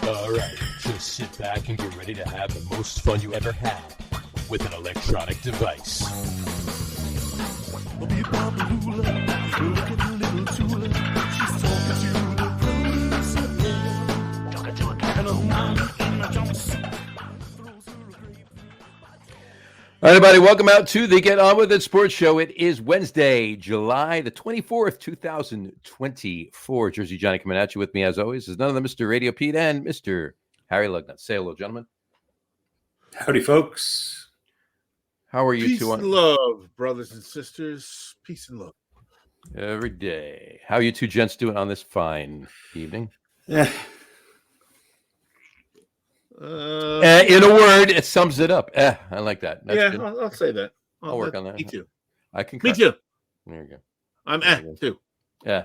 All right, just sit back and get ready to have the most fun you ever had with an electronic device. All right, everybody, welcome out to the Get On With It Sports Show. It is Wednesday, July the 24th, 2024. Jersey Johnny coming at you. With me, as always, is none other Mr. RadioPete and Mr. Harry Lug Nutz. Say hello, gentlemen. Howdy, folks. How are you Peace two? And love, brothers and sisters. Peace and love. Every day. How are you two gents doing on this fine evening? Yeah. In a word, it sums it up. I like that. That's I'll say that. I'll work on that. Me too. I can. Me too. There you go. I'm too. Yeah.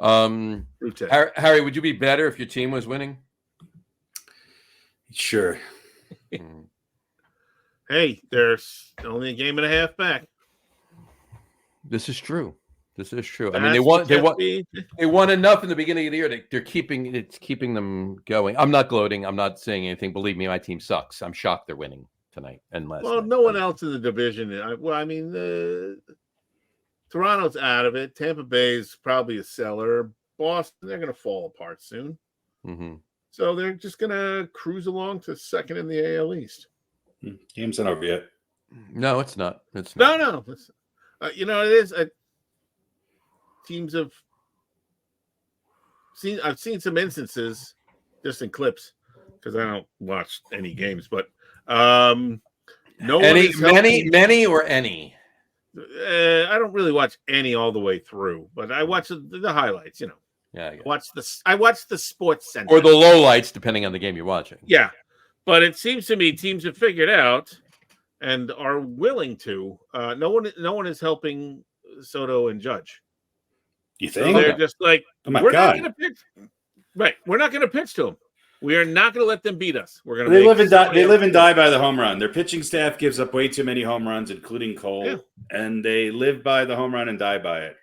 Harry, would you be better if your team was winning? Sure. Hey, there's only a game and a half back. This is true. I mean, they won enough in the beginning of the year. They're keeping them going. I'm not gloating. I'm not saying anything. Believe me, my team sucks. I'm shocked they're winning tonight and last night. No one else in the division. Toronto's out of it. Tampa Bay's probably a seller. Boston, they're going to fall apart soon. Mm-hmm. So they're just going to cruise along to second in the AL East. Game's not over yet. No, it's not. It's not. No. It is. Teams have seen. I've seen some instances just in clips because I don't watch any games, but many or any. I don't really watch any all the way through, but I watch the highlights. Yeah. I watch the Sports Center or the lowlights, depending on the game you're watching. Yeah, but it seems to me teams have figured out and are willing to. No one is helping Soto and Judge. You think? So they're just like, not going to pitch. Right, we're not going to pitch to them. We are not going to let them beat us. We're going to. They live and die by the home run. Their pitching staff gives up way too many home runs, including Cole, and they live by the home run and die by it.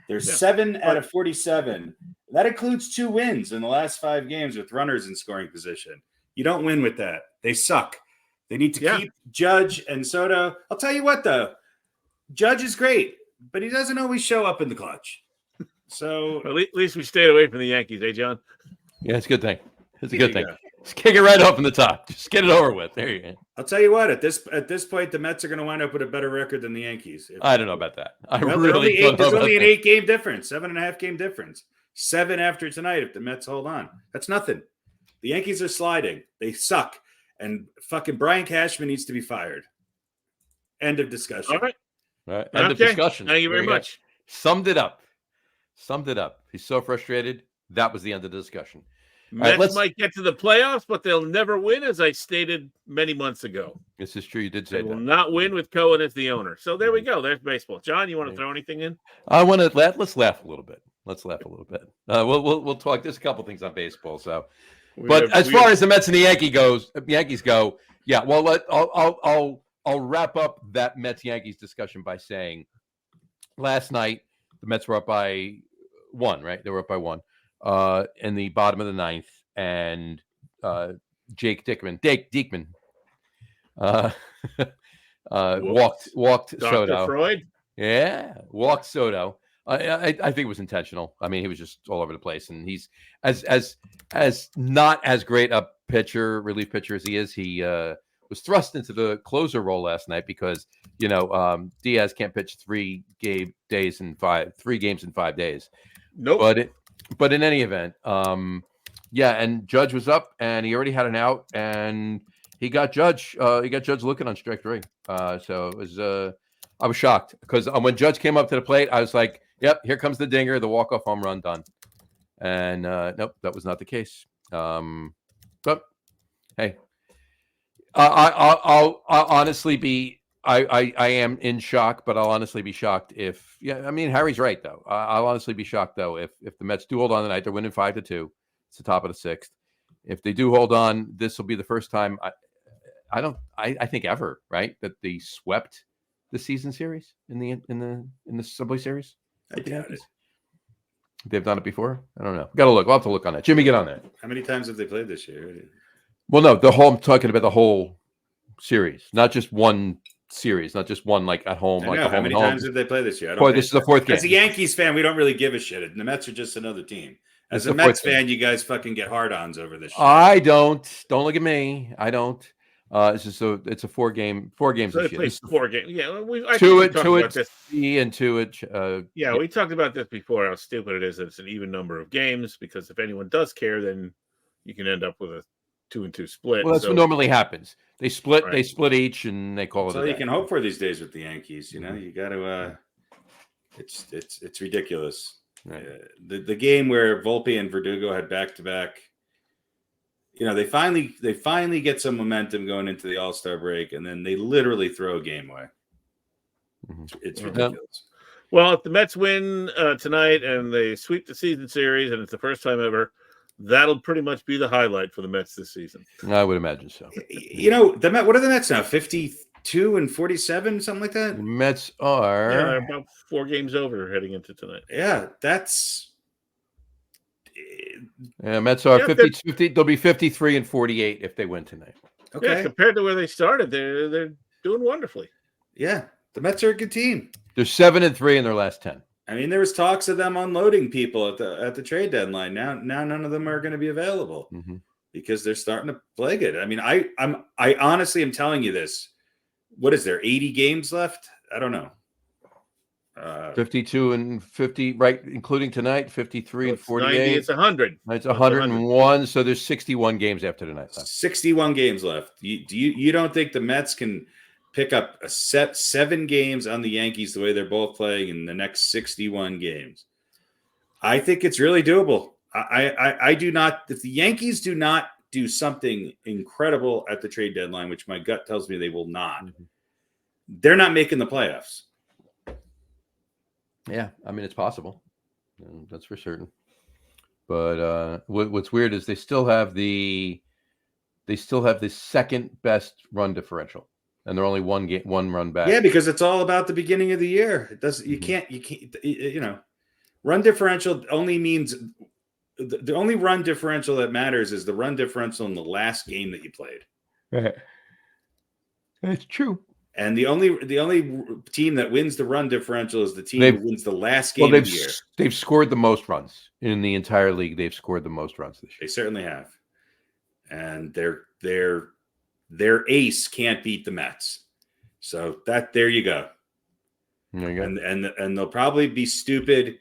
There's 7 out of 47. That includes 2 wins in the last 5 games with runners in scoring position. You don't win with that. They suck. They need to keep Judge and Soto. I'll tell you what, though. Judge is great, but he doesn't always show up in the clutch. So at least we stayed away from the Yankees, eh, John? Yeah, it's a good thing. It's a good thing. Just kick it right up in the top. Just get it over with. There you go. I'll tell you what. At this point, the Mets are going to wind up with a better record than the Yankees. I don't know about that. There's only an 8-game difference, 7.5 game difference. 7 after tonight if the Mets hold on. That's nothing. The Yankees are sliding. They suck. And fucking Brian Cashman needs to be fired. End of discussion. All right. End of discussion. Thank you very much. Summed it up. He's so frustrated. That was the end of the discussion. Mets might get to the playoffs, but they'll never win, as I stated many months ago. This is true. You did say they will not win with Cohen as the owner. So there we go. There's baseball. John, you want to throw anything in? I want to let's laugh a little bit. We'll talk. There's a couple things on baseball. So, as far as the Mets and the Yankees go, yeah. Well, I'll wrap up that Mets Yankees discussion by saying, last night the Mets were up by 1. Right, they were up by 1. In the bottom of the 9th, and Jake Diekman walked Dr. Soto. Freud? Yeah, walked Soto. I think it was intentional. I mean, he was just all over the place, and he's as not as great a relief pitcher as he is. He was thrust into the closer role last night because Diaz can't pitch 3 games in 5 days. Nope. But in any event, and Judge was up, and he already had an out, and he got Judge looking on strike 3. So it was I was shocked because when Judge came up to the plate, I was like, "Yep, here comes the dinger, the walk-off home run, done." And nope, that was not the case. But hey, I'll honestly be. I am in shock, but I'll honestly be shocked if Harry's right though. I'll honestly be shocked though if the Mets do hold on tonight. They're winning 5-2. It's the top of the 6th. If they do hold on, this will be the first time I think ever, right, that they swept the season series in the Subway Series. I doubt it. They've done it before. I don't know. Got to look. We'll have to look on that. Jimmy, get on that. How many times have they played this year? Well, no, I'm talking about the whole series, not just one series, not just one like at home. Like how many times did they play this year? This is the fourth game. As a Yankees fan, we don't really give a shit. The Mets are just another team. As a Mets fan, you guys fucking get hard-ons over this shit. I don't. Don't look at me. I don't. It's just it's a four games. So they played 4 games. Yeah, two at C and 2 at. Yeah, we talked about this before. How stupid it is that it's an even number of games. Because if anyone does care, then you can end up with a 2-2 split. Well, that's what normally happens. They split. Right. They split each, and they call it. So you can hope for these days with the Yankees. You know, you got to. It's ridiculous. Right. The game where Volpe and Verdugo had back-to-back. You know, they finally get some momentum going into the All-Star break, and then they literally throw a game away. Mm-hmm. It's ridiculous. Well, if the Mets win tonight and they sweep the season series, and it's the first time ever, that'll pretty much be the highlight for the Mets this season. I would imagine so. You know, what are the Mets now? 52 and 47, something like that? The Mets are they're about 4 games over heading into tonight. Yeah, that's. Yeah, Mets are 50. They'll be 53 and 48 if they win tonight. Okay, yeah, compared to where they started, they're doing wonderfully. Yeah, the Mets are a good team. They're 7-3 in their last 10. I mean, there was talks of them unloading people at the trade deadline. Now none of them are going to be available because they're starting to play good. I mean, I honestly am telling you this. What is there? 80 games left? I don't know. 52 and 50, right? Including tonight, 53 and 48. 90, it's 100. It's 101. So there's 61 games after tonight left. 61 games left. You don't think the Mets can pick up a 7 games on the Yankees the way they're both playing in the next 61 games? I think it's really doable. I do not. If the Yankees do not do something incredible at the trade deadline, which my gut tells me they will not, they're not making the playoffs. Yeah, I mean, it's possible. That's for certain. But what's weird is they still have the second best run differential, and they're only one run back. Yeah, because it's all about the beginning of the year. It does. You can't. Run differential only means the only run differential that matters is the run differential in the last game that you played. Right. That's true. And the only team that wins the run differential is the team that wins the last game of the year. They've scored the most runs in the entire league. They've scored the most runs this year. They certainly have. And their ace can't beat the Mets. So there you go. There you go. And they'll probably be stupid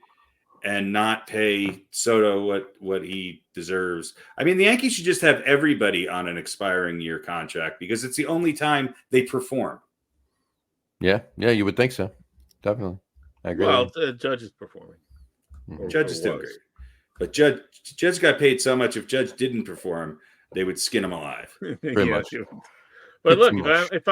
and not pay Soto what he deserves. I mean, the Yankees should just have everybody on an expiring year contract because it's the only time they perform. Yeah, you would think so. Definitely. I agree. Well, Judge is performing. Judge is doing great. But Judge got paid so much. If Judge didn't perform, they would skin him alive. Pretty much. But look, if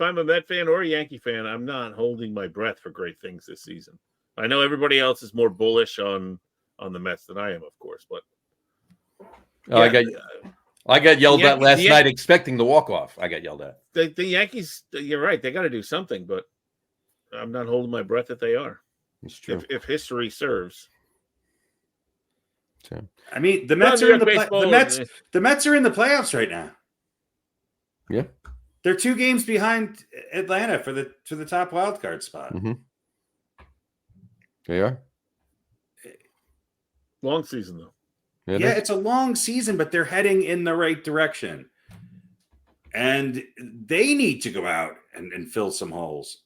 I'm a Met fan or a Yankee fan, I'm not holding my breath for great things this season. I know everybody else is more bullish on the Mets than I am, of course. But I got yelled at last night expecting the walk-off. I got yelled at. The Yankees, you're right. They got to do something, but I'm not holding my breath that they are. It's true. If history serves. So. I mean, the Mets are in the Mets are in the playoffs right now. Yeah. They're 2 games behind Atlanta for the top wild card spot. Mm-hmm. They are. Long season, though. Yeah, it's a long season, but they're heading in the right direction. And they need to go out and fill some holes.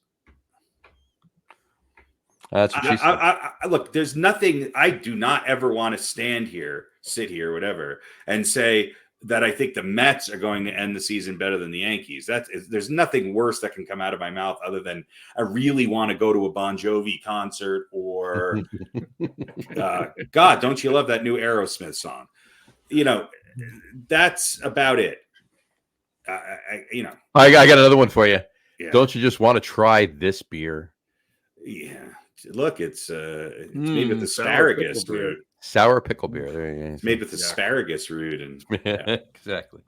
That's what she said. Look, there's nothing. I do not ever want to sit here, whatever, and say that I think the Mets are going to end the season better than the Yankees. There's nothing worse that can come out of my mouth other than I really want to go to a Bon Jovi concert or God, don't you love that new Aerosmith song? That's about it. I got another one for you. Yeah. Don't you just want to try this beer? Yeah. Look, it's made with asparagus root. Sour pickle beer. There you go. It's made with asparagus root and exactly.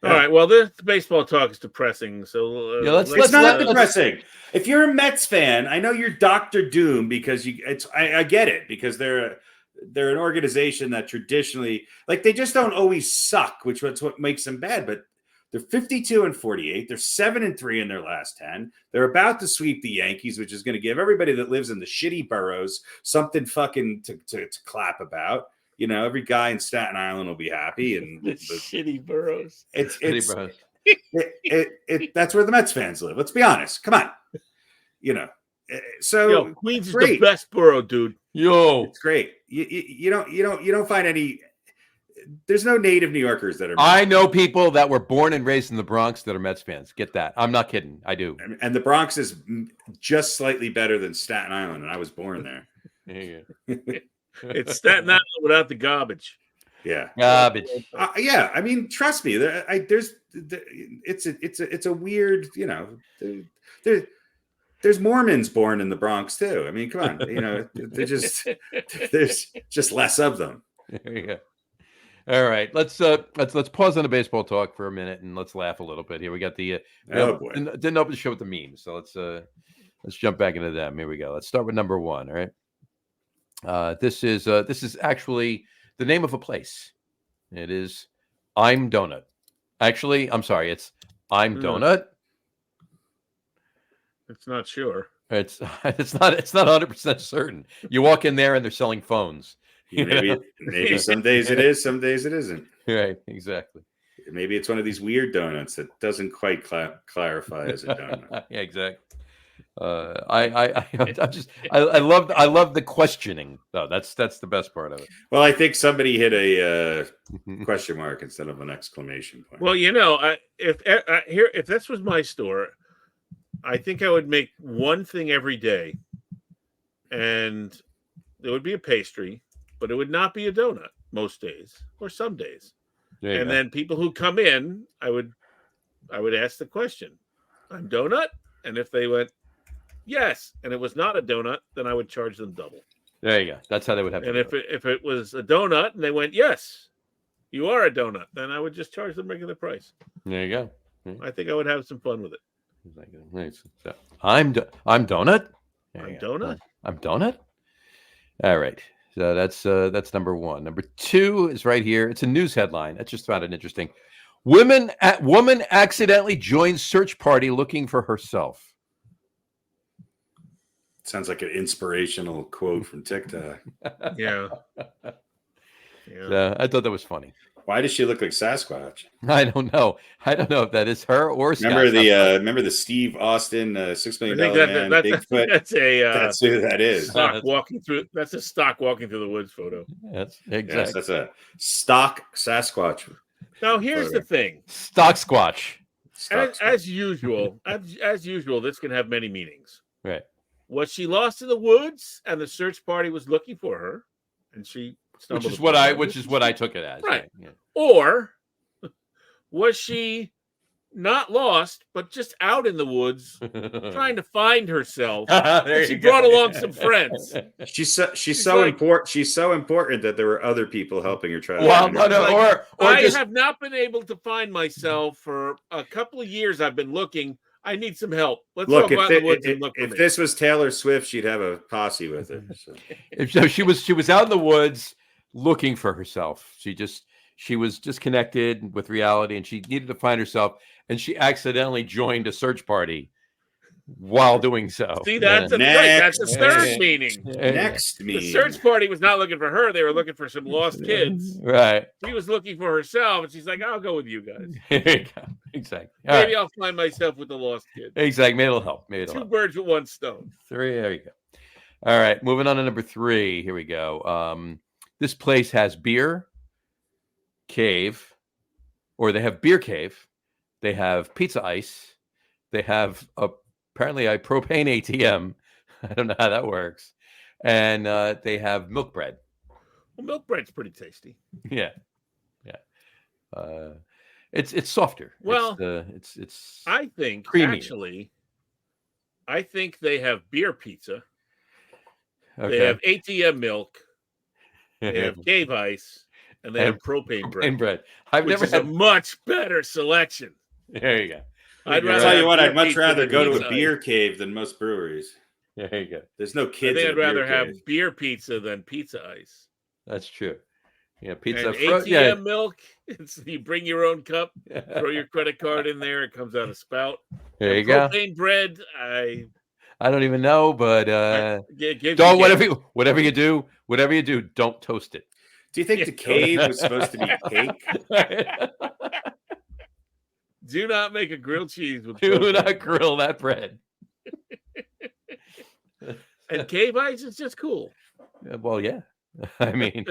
All right. Well, this baseball talk is depressing. So it's not depressing. If you're a Mets fan, I know you're Dr. Doom because I get it, because they're an organization that traditionally, like, they just don't always suck, which is what makes them bad. But they're 52-48. They're 7-3 in their last 10. They're about to sweep the Yankees, which is going to give everybody that lives in the shitty boroughs something fucking to clap about. You know, every guy in Staten Island will be happy. And the shitty boroughs. That's where the Mets fans live. Let's be honest. Come on. You know, so Queens is the best borough, dude. It's great. You don't find any. There's no native New Yorkers that are. I know people that were born and raised in the Bronx that are Mets fans. Get that? I'm not kidding. I do. And the Bronx is just slightly better than Staten Island, and I was born there. It's Staten Island without the garbage. Yeah, garbage. Yeah, I mean, trust me. It's a weird. You know, there's Mormons born in the Bronx too. I mean, come on. You know, there's just less of them. There you go. All right, let's pause on the baseball talk for a minute and let's laugh a little bit. Here we got the boy. Didn't open the show with the memes, so let's jump back into them. Here we go. Let's start with number one. All right, this is actually the name of a place. It is I'm Donut. Actually, I'm sorry, it's I'm Donut. It's not sure. It's not 100% certain. You walk in there and they're selling phones. Maybe some days it is, some days it isn't. Right, exactly. Maybe it's one of these weird donuts that doesn't quite clarify as a donut. Yeah, exactly. I love the questioning though. That's the best part of it. Well, I think somebody hit a question mark instead of an exclamation point. Well, you know, if this was my store, I think I would make one thing every day, and there would be a pastry. But it would not be a donut most days or some days. And then people who come in, I would ask the question, I'm donut? And if they went, yes, and it was not a donut, then I would charge them double. There you go. That's how they would have to do it. If it was a donut and they went, yes, you are a donut, then I would just charge them regular price. There you go. I think I would have some fun with it. So, I'm donut? I'm donut? I'm donut? All right. So that's number one. Number two is right here. It's a news headline. I just found it interesting. Woman accidentally joins search party looking for herself. Sounds like an inspirational quote from TikTok. Yeah. I thought that was funny. Why does she look like Sasquatch? I don't know. I don't know if that is her or remember the Steve Austin $6 Million Man Bigfoot. That's who that is. That's a stock walking through the woods photo. That's exactly. Yes, that's a stock Sasquatch. Now here's the thing. Stock Squatch. As usual, this can have many meanings. Right. Was she lost in the woods and the search party was looking for her, and she which is what I took it as. Right. Yeah. Or was she not lost, but just out in the woods trying to find herself? She brought along some friends. She's so important. She's so important that there were other people helping her try to find her. I have not been able to find myself for a couple of years. I've been looking. I need some help. Let's go out in the woods and look for me. If this was Taylor Swift, she'd have a posse with her. So. If she was out in the woods looking for herself. She was disconnected with reality and she needed to find herself, and she accidentally joined a search party while doing so. See, that's that's the third meaning. Next meaning. The search party was not looking for her. They were looking for some lost kids. Right. She was looking for herself, and she's like, I'll go with you guys. Exactly. Maybe I'll find myself with the lost kids. Exactly. Maybe it'll help. Two birds with one stone. There you go. All right. Moving on to number three. Here we go. This place has beer cave, or they have beer cave. They have pizza ice. They have apparently a propane ATM. I don't know how that works. And they have milk bread. Well, milk bread's pretty tasty. Yeah. It's softer. Well, it's I think creamy. Actually, I think they have beer pizza. Okay. They have ATM milk. They have cave ice, and they have propane bread. I've which never is had a much better selection. There you go. I'd I'll rather tell you have what, beer I'd much pizza rather than go to pizza a beer ice. cave than most breweries. There you go. There's no I kids think in I'd a beer rather have cave. beer pizza than pizza ice. That's true. Yeah, pizza. And ATM milk. You bring your own cup, throw your credit card in there. It comes out a spout. There And you go. propane bread. I don't even know, but don't whatever you do, don't toast it. Do you think the cave was supposed to be cake? Do not make a grilled cheese with Do not grill that bread. And cave ice is just cool. Well, yeah. I mean,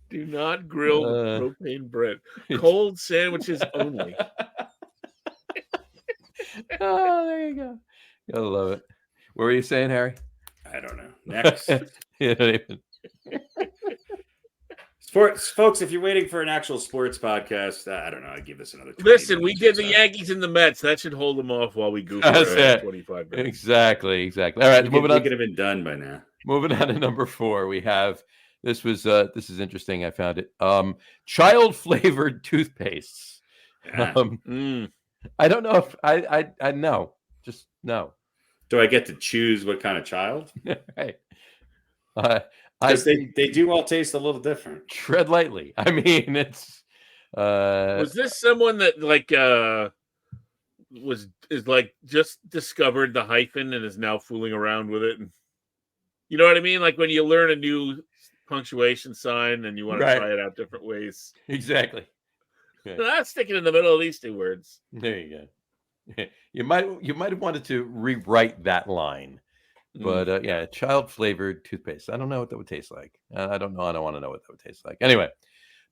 do not grill propane bread. Cold sandwiches only. Oh, there you go. Gotta love it. What were you saying, Harry? I don't know. Next. Yeah, Sports, folks, if you're waiting for an actual sports podcast, I don't know. I'd give this another 20 Listen, we minutes did or the so. Yankees and the Mets. That should hold them off while we goof That's around it. 25 minutes. Exactly. All right, moving on. We could have been done by now. Moving on to number 4, we have this is interesting. I found it. Child flavored toothpastes. Yeah. I don't know if I know. Just no. Do I get to choose what kind of child? Right. Because they do all taste a little different. Tread lightly. I mean, it's. Was this someone that just discovered the hyphen and is now fooling around with it? And, you know what I mean? Like when you learn a new punctuation sign and you want to try it out different ways. Exactly. Not sticking in the middle of these 2 words. There you go. You might have wanted to rewrite that line. But yeah, child flavored toothpaste. I don't know what that would taste like. I don't know. I don't want to know what that would taste like. Anyway,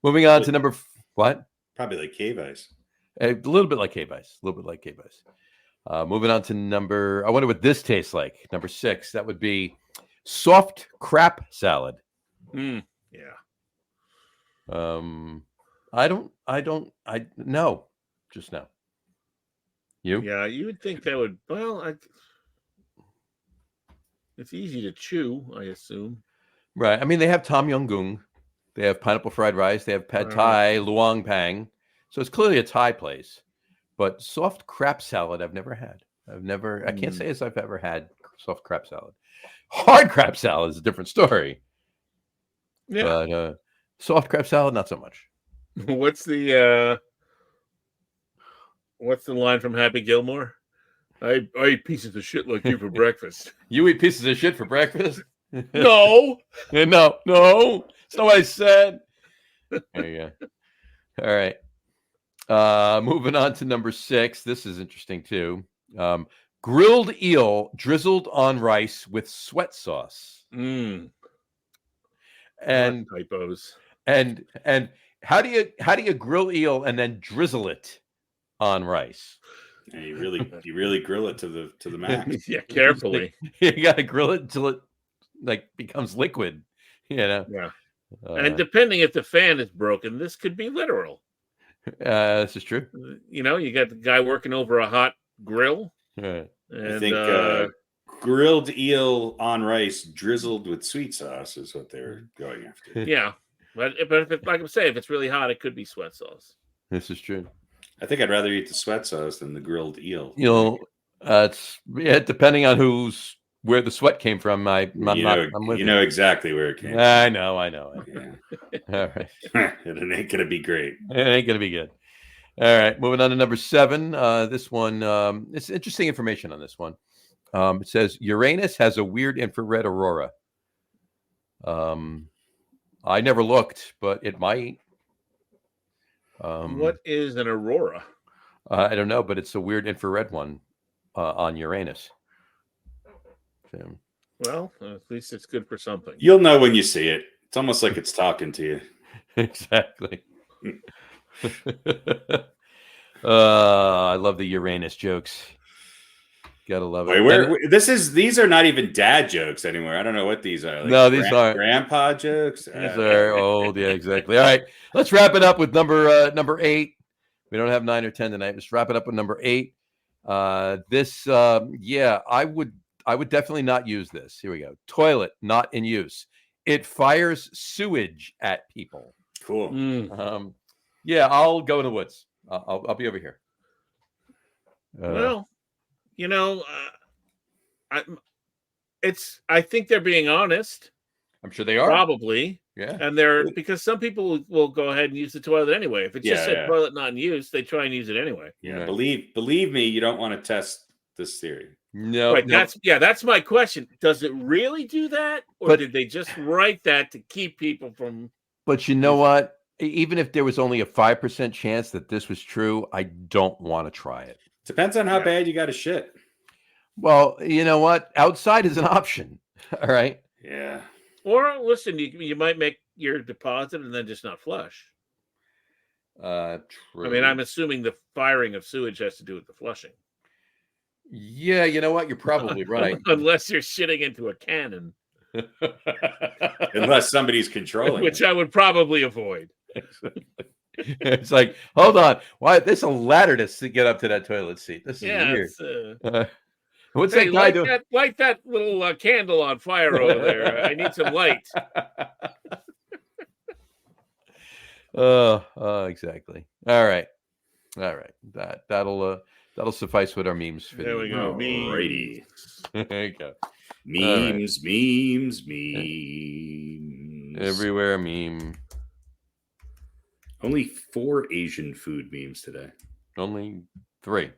moving on to number what? Probably like cave ice. A little bit like cave ice. Moving on to number. I wonder what this tastes like. Number 6. That would be soft crap salad. Yeah. No. Just no. You? Yeah, you would think that would. Well, it's easy to chew, I assume. Right. I mean, they have Tom Yum Goong. They have pineapple fried rice. They have pad thai, luang pang. So it's clearly a Thai place. But soft crap salad, I've never had. I can't say as I've ever had soft crap salad. Hard crap salad is a different story. Yeah. But soft crap salad, not so much. What's the line from Happy Gilmore? I eat pieces of shit like you for breakfast. You eat pieces of shit for breakfast? No. No. That's not what I said. There you go. All right. Moving on to number 6. This is interesting too. Grilled eel drizzled on rice with sweat sauce. And typos. And how do you grill eel and then drizzle it on rice? Yeah, you really grill it to the max. Yeah, carefully. You got to grill it until it becomes liquid. You know. Yeah. And depending if the fan is broken, this could be literal. This is true. You know, you got the guy working over a hot grill. Right. And, I think grilled eel on rice drizzled with sweet sauce is what they're going after. Yeah, but if it, like I'm saying, if it's really hot, it could be sweat sauce. This is true. I think I'd rather eat the sweat sauce than the grilled eel. You know, it's depending on where the sweat came from. I'm with you. Know exactly where it came from. I know. Yeah. All right. It ain't gonna be great. It ain't gonna be good. All right, moving on to number 7. This one, it's interesting information on this one. It says Uranus has a weird infrared aurora. I never looked, but it might. What is an aurora? I don't know, but it's a weird infrared one on Uranus. So. Well, at least it's good for something. You'll know when you see it. It's almost like it's talking to you. Exactly. I love the Uranus jokes. Gotta love it. These are not even dad jokes anymore. I don't know what these are. No, these aren't grandpa jokes. These are old. Yeah, exactly. All right, let's wrap it up with number 8. We don't have 9 or 10 tonight. Let's wrap it up with number 8. I would definitely not use this. Here we go. Toilet not in use. It fires sewage at people. Cool. Yeah, I'll go in the woods. I'll be over here. Well, I think they're being honest. I'm sure they are. Probably. Yeah. And because some people will go ahead and use the toilet anyway. If it's just a toilet not in use, they try and use it anyway. Yeah. Right. Believe me, you don't want to test this theory. No. Right. No. That's my question. Does it really do that? Or did they just write that to keep people from? But you know what? Even if there was only a 5% chance that this was true, I don't want to try it. Depends on how bad you got to shit. Well, you know what? Outside is an option. All right. Yeah. Or listen, you might make your deposit and then just not flush. True. I mean, I'm assuming the firing of sewage has to do with the flushing. Yeah, you know what? You're probably right. Unless you're shitting into a cannon. Unless somebody's controlling which I would probably avoid. It's like, hold on. Why? There's a ladder to get up to that toilet seat. This is weird. What's that guy doing? Light that little candle on fire over there. I need some light. Exactly. All right. That'll suffice with our memes. There we go. Alrighty. There you go. Memes. Everywhere meme. Only 4 Asian food memes today. Only 3.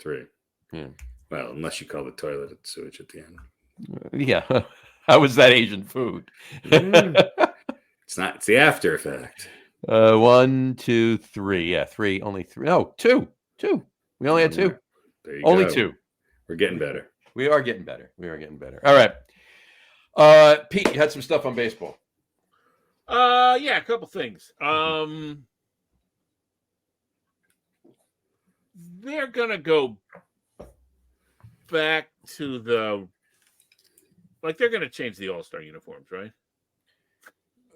3. Yeah. Well, unless you call the toilet sewage at the end. Yeah. How is that Asian food? It's not. It's the after effect. 1, 2, 3. Yeah, 3. Only 3. No, 2. 2. We only had 2. Only go. 2. We're getting better. We are getting better. All right. Pete, you had some stuff on baseball. Yeah, a couple things. They're gonna go back to they're gonna change the All-Star uniforms, right?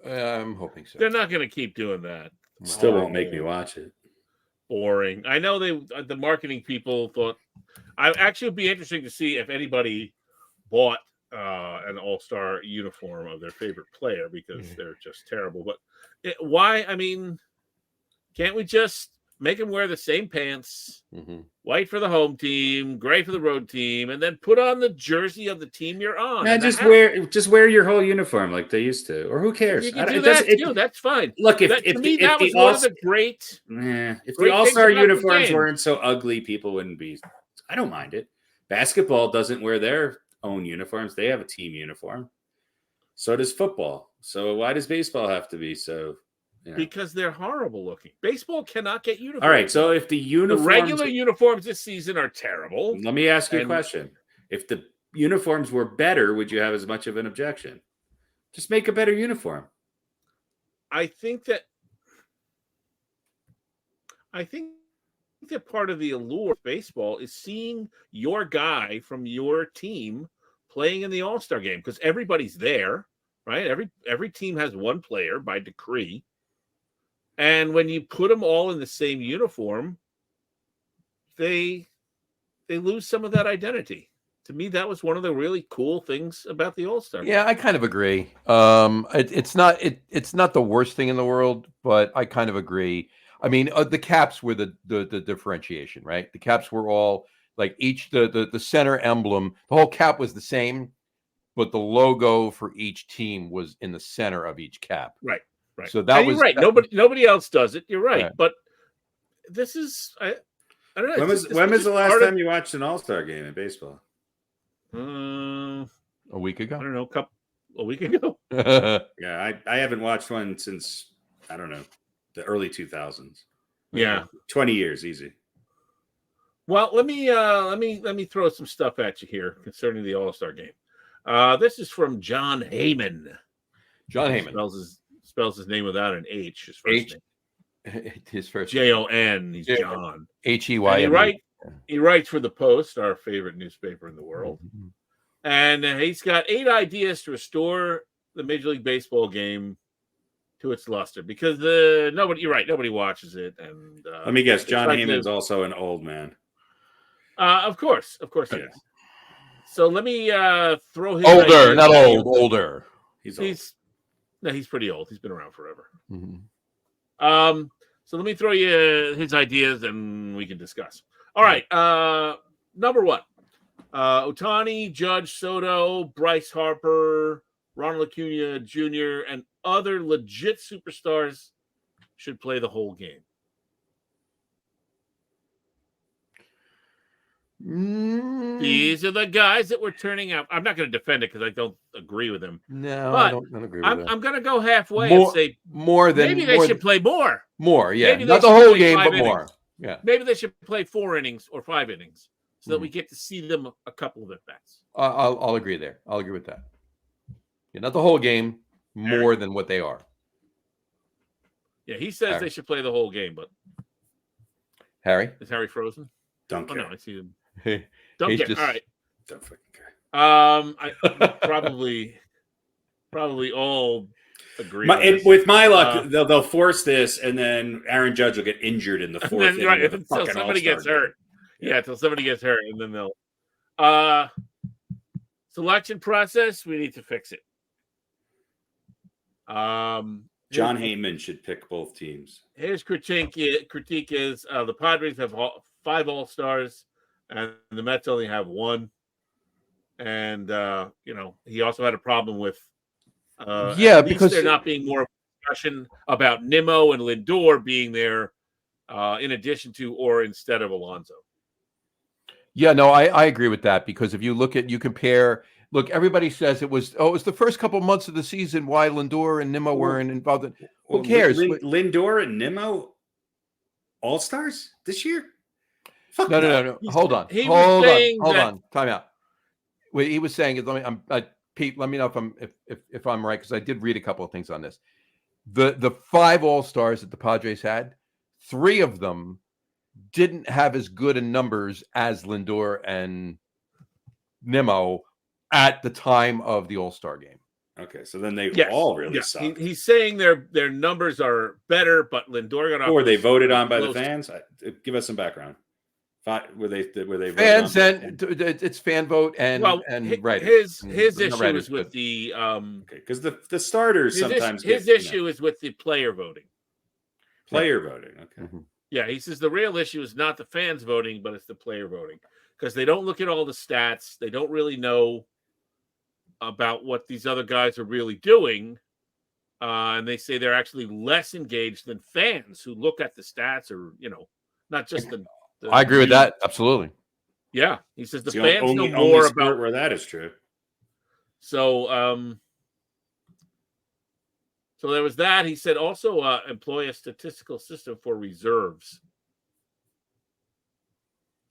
I'm hoping so. They're not gonna keep doing that. Still won't make me watch it. Boring. I know the marketing people thought. I actually would be interesting to see if anybody bought an All-Star uniform of their favorite player because they're just terrible. But why? I mean, can't we just make them wear the same pants, white for the home team, gray for the road team, and then put on the jersey of the team you're on? Yeah, just wear your whole uniform like they used to, or who cares? You can do that too. That's fine. Look, if that was one of the great. If the All-Star uniforms weren't so ugly, people wouldn't be. I don't mind it. Basketball doesn't wear their own uniforms; they have a team uniform. So does football. So why does baseball have to be so? Because they're horrible looking. Baseball cannot get uniforms. All right, so if the regular uniforms this season are terrible. Let me ask you a question. If the uniforms were better, would you have as much of an objection? Just make a better uniform. I think that part of the allure of baseball is seeing your guy from your team playing in the All-Star game because everybody's there, right? Every team has one player by decree. And when you put them all in the same uniform, they lose some of that identity. To me, that was one of the really cool things about the All-Star game. Yeah, I kind of agree. It's not the worst thing in the world, but I kind of agree. I mean, the caps were the differentiation, right? The caps were all like each the center emblem. The whole cap was the same, but the logo for each team was in the center of each cap. Right. So that was right. Nobody else does it. You're right. But this is I don't know. When was the last time you watched an All-Star game in baseball? A week ago. I don't know. A week ago. Yeah, I haven't watched one since I don't know the early 2000s. Yeah, 20 years easy. Well, let me throw some stuff at you here concerning the All-Star game. This is from John Heyman. John Heyman spells his name without an H. His first name. His first Jon. He's John. Heyman. He writes for the Post, our favorite newspaper in the world, and he's got 8 ideas to restore the Major League Baseball game to its luster because nobody watches it. And let me guess, John Heyman's also an old man. Of course he is. So let me throw his older. He's No, he's pretty old. He's been around forever. Mm-hmm. So let me throw you his ideas and we can discuss. All right. Number one, Ohtani, Judge, Soto, Bryce Harper, Ronald Acuna Jr., and other legit superstars should play the whole game. These are the guys that were turning out. I'm not going to defend it because I don't agree with him. No, but I don't agree with that. I'm going to go halfway and say maybe they should play more. More, yeah. Maybe not the whole game, but more. Innings. Yeah. Maybe they should play 4 innings or 5 innings so that we get to see them a couple of at-bats. I'll agree there. I'll agree with that. Yeah, not the whole game, more than what they are. Yeah, he says they should play the whole game, but Harry? Is Harry frozen? Don't care. Oh, no, I see him. Don't care. All right. Don't fucking care. I probably all agree. With my luck, they'll force this, and then Aaron Judge will get injured in the 4th inning. Until somebody gets hurt. Yeah, until somebody gets hurt, and then they'll. Selection process, we need to fix it. John Heyman should pick both teams. His critique is the Padres have 5 All-Stars, and the Mets only have 1. And he also had a problem with because there not being more discussion about Nimmo and Lindor being there in addition to or instead of Alonso. Yeah, no, I agree with that because if you compare, everybody says it was the first couple months of the season why Lindor and Nimmo weren't involved. Who cares? Lindor and Nimmo All-Stars this year? Fuck no. Hold on. Time out. What he was saying is, Pete, let me know if I'm right because I did read a couple of things on this. The 5 All-Stars that the Padres had, 3 of them didn't have as good a numbers as Lindor and Nimmo at the time of the All-Star game. Okay, so then they all really suck. He's saying their numbers are better, but Lindor got off. Or they voted on by the fans. Give us some background. Were they fans and it's fan vote and his issue is with the because the starters sometimes his issue is with the player voting. Player voting, okay. Mm-hmm. Yeah, he says the real issue is not the fans voting, but it's the player voting because they don't look at all the stats. They don't really know about what these other guys are really doing, and they say they're actually less engaged than fans who look at the stats or not just the I agree with that. Absolutely. Yeah. He says the fans know more about where that is true. So, so there was that. He said also employ a statistical system for reserves.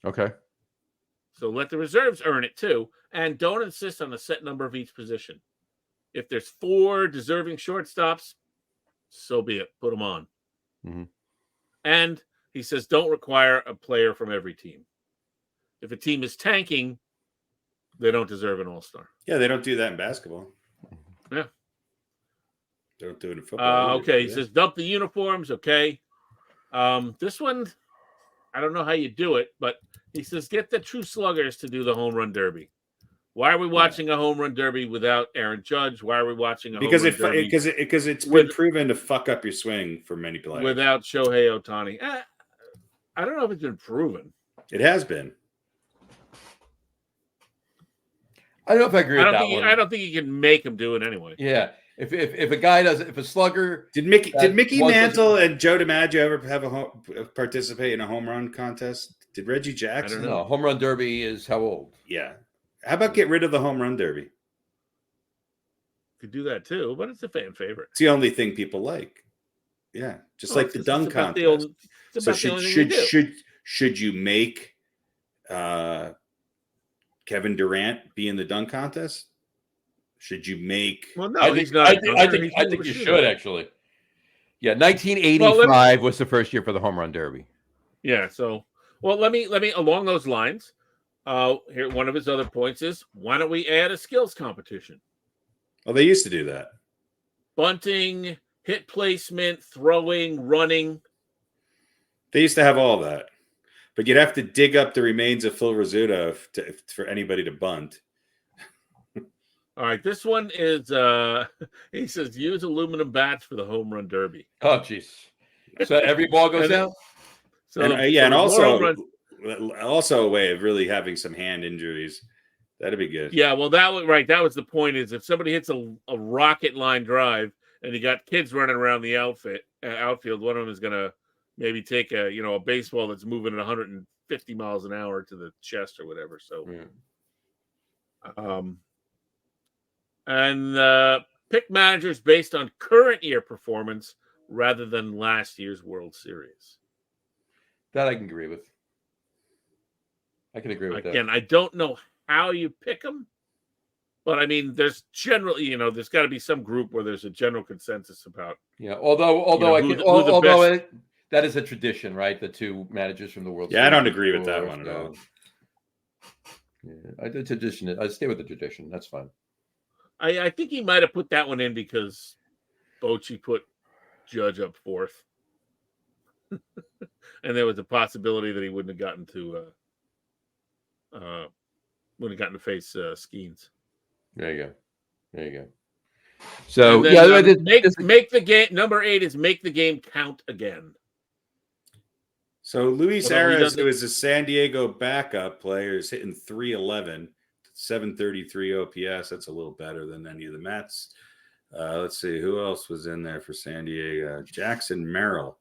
Okay. So let the reserves earn it too. And don't insist on a set number of each position. If there's 4 deserving shortstops, so be it. Put them on. Mm-hmm. And he says, don't require a player from every team. If a team is tanking, they don't deserve an all-star. Yeah, they don't do that in basketball. Yeah. They don't do it in football. Okay, he says, dump the uniforms. Okay. This one, I don't know how you do it, but he says, get the true sluggers to do the home run derby. Why are we watching a home run derby without Aaron Judge? Why are we watching a home run derby? Because it's been proven to fuck up your swing for many players. Without Shohei Ohtani. I don't know if it's been proven. It has been. I don't know if I agree with that one. I don't think you can make him do it anyway. Yeah. If a guy does it, if a slugger did Mickey Mantle and Joe DiMaggio ever participate in a home run contest? Did Reggie Jackson? I don't know. Home run derby is how old? Yeah. How about get rid of the home run derby? Could do that too, but it's a fan favorite. It's the only thing people like. Yeah, just like the dunk contest. So should you make Kevin Durant be in the dunk contest? Should you make? Well, no, he's not. I think you should actually. Yeah, 1985 was the first year for the home run derby. Yeah. So, let me along those lines. Here, one of his other points is why don't we add a skills competition? Well, they used to do that. Bunting, hit placement, throwing, running. They used to have all that, but you'd have to dig up the remains of Phil Rizzuto for anybody to bunt. All right, this one is he says use aluminum bats for the home run derby. Oh, jeez. So every ball goes out? And also a way of really having some hand injuries. That'd be good. Yeah, well, that was the point. Is if somebody hits a rocket line drive and you got kids running around the outfield, one of them is gonna maybe take a baseball that's moving at 150 miles an hour to the chest or whatever. So, and pick managers based on current year performance rather than last year's World Series. That I can agree with. I can agree with that. Again, I don't know how you pick them, but I mean, there's generally, there's got to be some group where there's a general consensus about. Yeah, although that is a tradition, right? The two managers from the World Series. Yeah, I don't agree with that one at all. Yeah, the tradition. I stay with the tradition. That's fine. I think he might have put that one in because Bochy put Judge up fourth, and there was a possibility that he wouldn't have gotten to face Skeens. There you go. So then, make the game. Number 8 is make the game count again. So Luis Arias, who is a San Diego backup player, is hitting 311, 733 OPS. That's a little better than any of the Mets. Let's see who else was in there for San Diego. Jackson Merrill.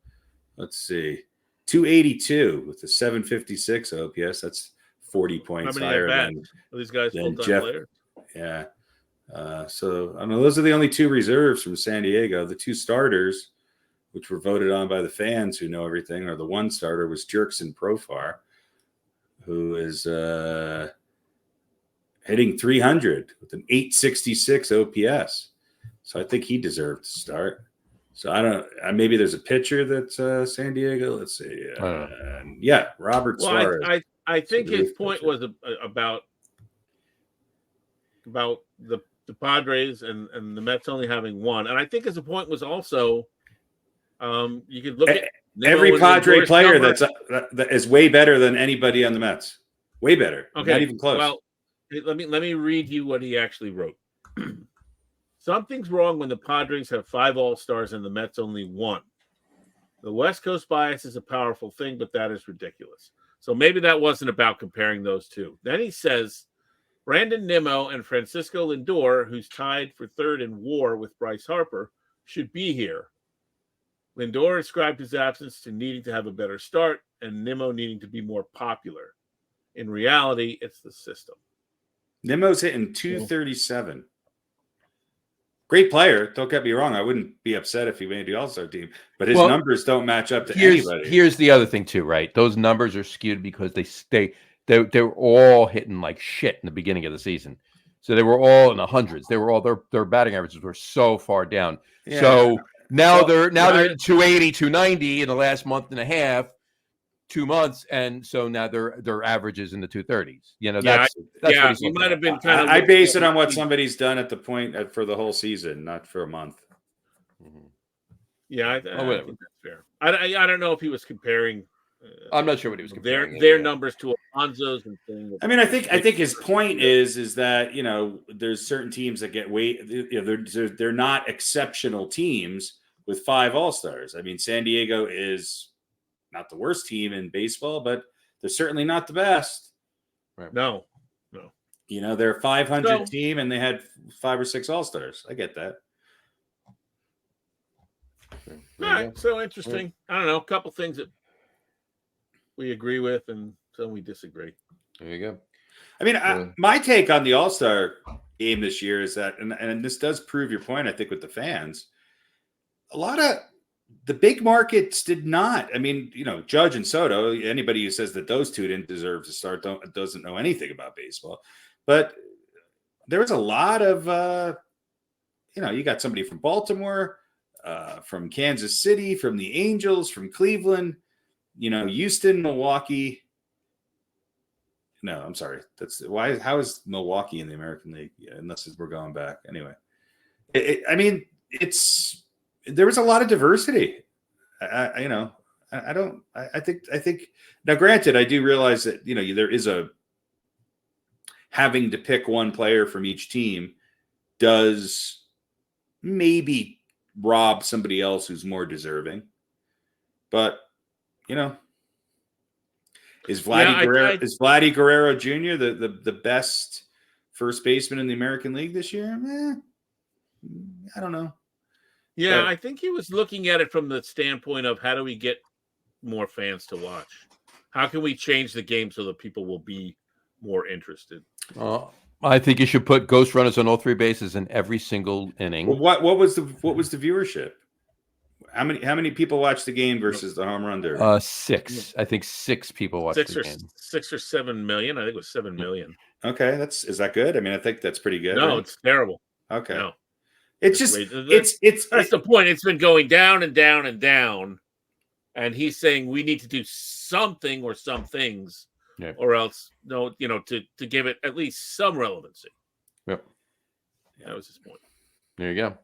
Let's see, 282 with a 756 OPS. That's 40 points higher than these guys full-time Jeff. Players. Yeah. So I mean, those are the only two reserves from San Diego. The two starters, which were voted on by the fans who know everything, or the one starter was Jerkson Profar, who is hitting 300 with an 866 OPS. So I think he deserved to start. So I don't. Maybe there's a pitcher that's San Diego. Let's see. Robert Suarez. I think his point was about the Padres and the Mets only having one, and I think his point was also you could look at every Padre player that is way better than anybody on the Mets. Way better. Okay. Not even close. Well, let me read you what he actually wrote. Something's wrong when the Padres have 5 All-Stars and the Mets only 1. The West Coast bias is a powerful thing, but that is ridiculous. So maybe that wasn't about comparing those two. Then he says, Brandon Nimmo and Francisco Lindor, who's tied for 3rd in WAR with Bryce Harper, should be here. Lindor ascribed his absence to needing to have a better start and Nimmo needing to be more popular. In reality, it's the system. Nimmo's hitting 237. Great player. Don't get me wrong. I wouldn't be upset if he made the All-Star team, but his numbers don't match up to anybody. Here's the other thing too, right? Those numbers are skewed because they're all hitting like shit in the beginning of the season. So they were all in the hundreds. They were all their batting averages were so far down. Yeah. So now they're at 280, 290 in the last month and a half, 2 months, and so now their average is in the 230s. That's what he might have been kind of. I base it on what somebody's done at the point for the whole season, not for a month. Mm-hmm. Yeah, I think that's fair. I don't know if he was comparing. I'm not sure what he was comparing. Their numbers to Alonso's and things. I mean, I think his point is that there's certain teams that get they're not exceptional teams with 5 All-Stars. I mean, San Diego is not the worst team in baseball, but they're certainly not the best. Right. No. They're a 500 team and they had 5 or 6 All-Stars. I get that. All right. So interesting. I don't know. A couple things that we agree with and some we disagree. There you go. I mean, my take on the All-Star game this year is that, and this does prove your point, I think, with the fans, a lot of the big markets did not. I mean, Judge and Soto, anybody who says that those two didn't deserve to start doesn't know anything about baseball. But there was a lot of, you got somebody from Baltimore, from Kansas City, from the Angels, from Cleveland, Houston, Milwaukee. No, I'm sorry. That's why. How is Milwaukee in the American League? Yeah, unless we're going back. Anyway, there was a lot of diversity. I think now, granted, I do realize that, there is a having to pick one player from each team does maybe rob somebody else who's more deserving. But, is Vladdy Guerrero Jr. the best first baseman in the American League this year? I don't know. Yeah, but I think he was looking at it from the standpoint of how do we get more fans to watch? How can we change the game so that people will be more interested? I think you should put ghost runners on all three bases in every single inning. Well, what was the viewership? How many people watched the game versus the home run derby? 6. I think 6 people watched the game. 6 or 7 million. I think it was 7 million. Okay, is that good? I mean, I think that's pretty good. No, right? It's terrible. Okay, no. It's just that's the point. It's been going down and down and down, and he's saying we need to do something or some things, or else to give it at least some relevancy. Yep, that was his point. There you go.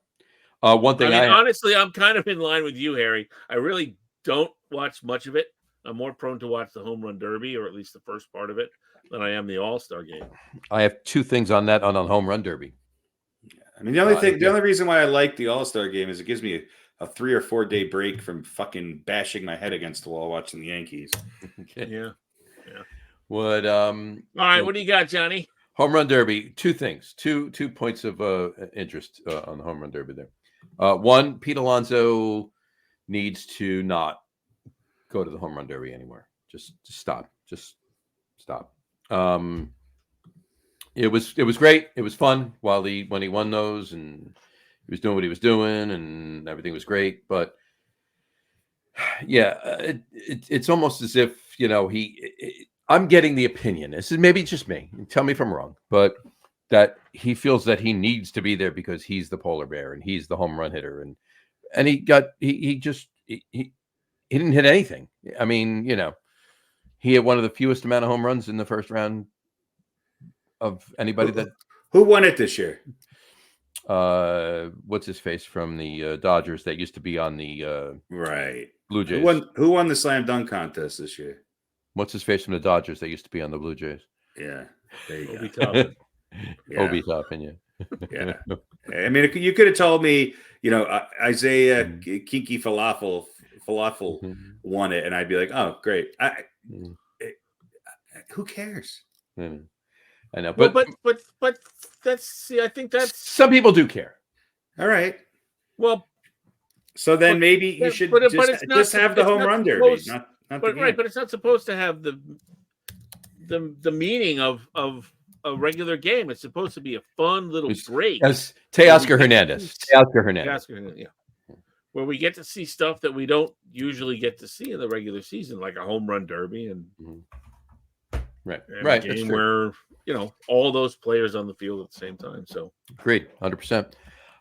One thing honestly, I'm kind of in line with you, Harry. I really don't watch much of it. I'm more prone to watch the home run derby, or at least the first part of it, than I am the All-Star game. I have 2 things on that on home run derby. I mean, the only reason why I like the All-Star game is it gives me a 3 or 4 day break from fucking bashing my head against the wall watching the Yankees. Okay. Yeah. All right, what do you got, Johnny? Home run derby. 2 things. 2 points of interest on the home run derby there. One, Pete Alonso needs to not go to the home run derby anymore. Just stop. Just stop. It was great. It was fun when he won those, and he was doing what he was doing, and everything was great. But yeah, it's almost as if I'm getting the opinion. This is maybe just me. Tell me if I'm wrong, but that he feels that he needs to be there because he's the polar bear and he's the home run hitter, and he didn't hit anything. I mean, he had one of the fewest amount of home runs in the first round of anybody who won it this year. What's his face from the Dodgers that used to be on the Blue Jays? Who won the slam dunk contest this year? What's his face from the Dodgers that used to be on the Blue Jays? Yeah, there you go. Toppin. Obi Toppin, yeah. I mean, you could have told me, Isaiah Kinky Falafel won it, and I'd be like, oh, great. Who cares? I know, but I think that's some people do care. All right. Well, so then maybe you should just have the home run derby, but it's not supposed to have the meaning of a regular game. It's supposed to be a fun little break. As Teoscar Hernandez, yeah, where we get to see stuff that we don't usually get to see in the regular season, like a home run derby and right, a game where all those players on the field at the same time. So agreed, 100%.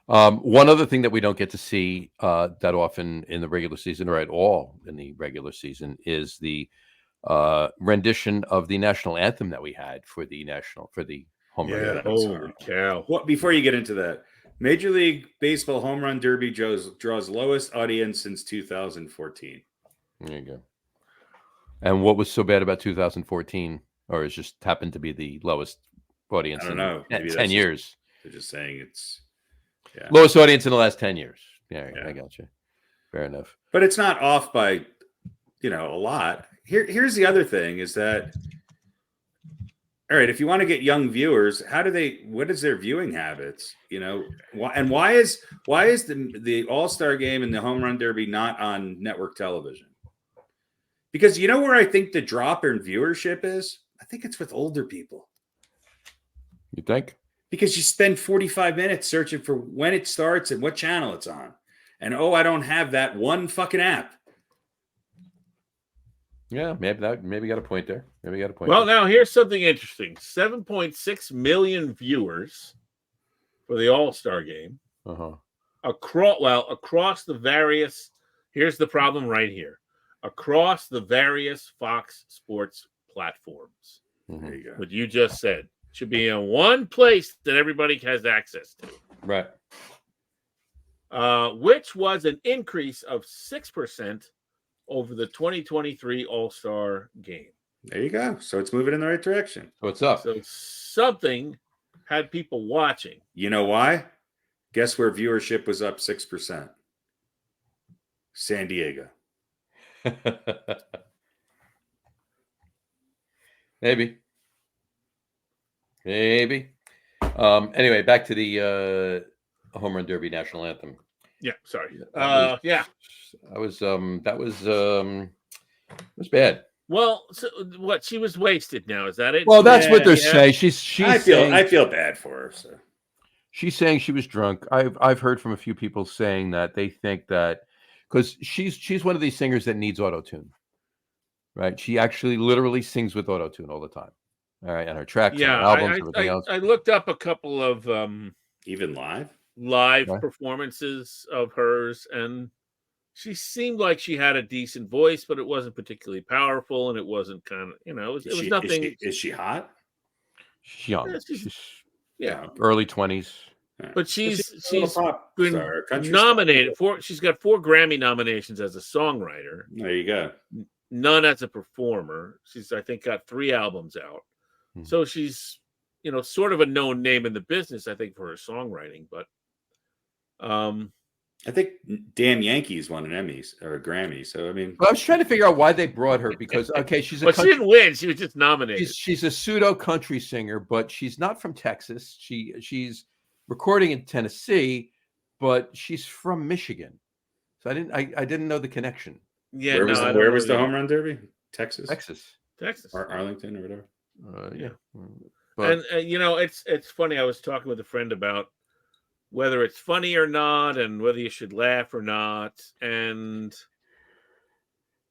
One other thing that we don't get to see that often in the regular season, or at all in the regular season, is the rendition of the national anthem that we had for the home run. Yeah, holy cow! Well, before you get into that, Major League Baseball home run derby draws lowest audience since 2014. There you go. And what was so bad about 2014, or it just happened to be the lowest audience? I don't know. Maybe 10 years. They're just saying it's lowest audience in the last 10 years. Yeah, I got you. Fair enough. But it's not off by, a lot. Here's the other thing is that, all right, if you want to get young viewers, what is their viewing habits? And why is the All-Star game and the home run derby not on network television? Because where I think the drop in viewership is? I think it's with older people. You think? Because you spend 45 minutes searching for when it starts and what channel it's on. And, I don't have that one fucking app. Yeah, maybe got a point there. Well, now here's something interesting. 7.6 million viewers for the All-Star game. Uh-huh. Across the various, here's the problem right here. Across the various Fox Sports platforms. There you go. What you just said. Should be in one place that everybody has access to. Right. Which was an increase of 6% over the 2023 All-Star game. There you go. So it's moving in the right direction. What's up? So something had people watching. You know why? Guess where viewership was up 6%? San Diego. Maybe. Anyway, back to the home run derby national anthem. Yeah, sorry. That was bad. Well, so what? She was wasted now. Is that it? Well, that's what they're saying. I feel bad for her. So. She's saying she was drunk. I've heard from a few people saying that they think that because she's one of these singers that needs auto-tune. Right? She actually literally sings with auto-tune all the time. All right, and her tracks, and her albums, everything else. I looked up a couple of even live performances of hers, and she seemed like she had a decent voice, but it wasn't particularly powerful, and it wasn't kind of, it was nothing. Is she hot? She's young. Yeah, early 20s. But she's been nominated for. She's got 4 Grammy nominations as a songwriter. There you go. None as a performer. She's, I think, got 3 albums out. So she's, sort of a known name in the business, I think, for her songwriting. But I think Damn Yankees won an Emmy or a Grammy. So, I mean. Well, I was trying to figure out why they brought her because, okay, she's she didn't win. She was just nominated. She's a pseudo country singer, but she's not from Texas. She's recording in Tennessee, but she's from Michigan. So I didn't know the connection. Yeah, where was the home run derby? Texas. Or Arlington or whatever. Yeah. But, and it's funny. I was talking with a friend about whether it's funny or not, and whether you should laugh or not. And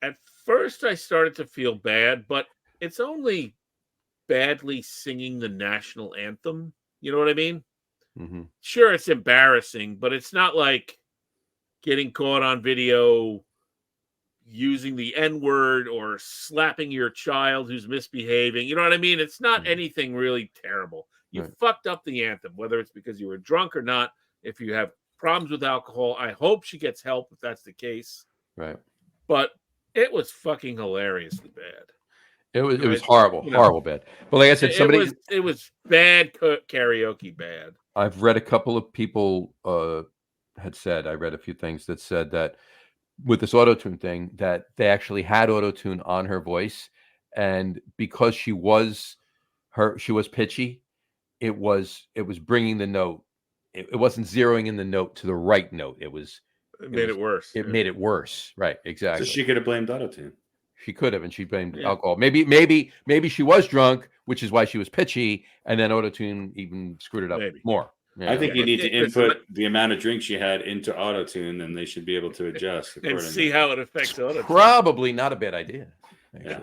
at first, I started to feel bad, but it's only badly singing the national anthem. You know what I mean? Mm-hmm. Sure, it's embarrassing, but it's not like getting caught on video using the N-word or slapping your child who's misbehaving. You know what I mean? It's not anything really terrible. You fucked up the anthem, whether it's because you were drunk or not. If you have problems with alcohol, I hope she gets help if that's the case. Right. But it was fucking hilariously bad. It was horrible, horrible bad. But like I said, it was bad karaoke bad. I've read a couple of people had said, I read a few things that said that with this auto-tune thing, that they actually had auto-tune on her voice, and because she was pitchy, it was bringing the note. It wasn't zeroing in the note to the right note. It made it worse. It made it worse. Right. Exactly. So she could have blamed auto-tune. She could have, and she blamed alcohol. Maybe she was drunk, which is why she was pitchy, and then auto-tune even screwed it up more. Yeah. I think you need to input the amount of drink she had into auto-tune, and they should be able to adjust and see how it affects auto-tune. Probably not a bad idea. Yeah.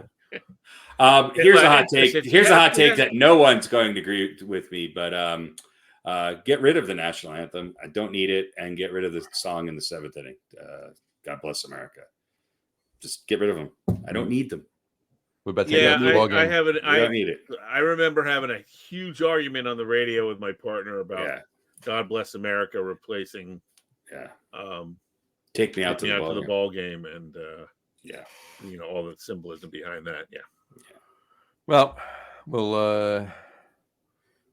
Here's a hot take. Here's a hot take that no one's going to agree with me, but get rid of the national anthem. I don't need it, and get rid of the song in the 7th inning. God bless America. Just get rid of them. I don't need them. What about I don't need it. I remember having a huge argument on the radio with my partner about God Bless America replacing Take Me Out to the ball game, and all the symbolism behind that. Well,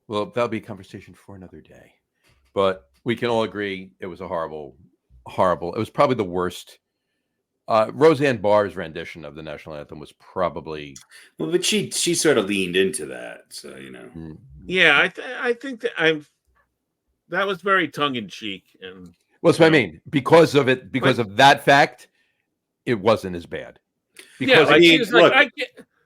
that'll be a conversation for another day. But we can all agree it was a horrible. It was probably the worst. Roseanne Barr's rendition of the national anthem was probably but she sort of leaned into that, so Yeah, I think that that was very tongue in cheek, and that's what I mean. Because of that fact, it wasn't as bad. Because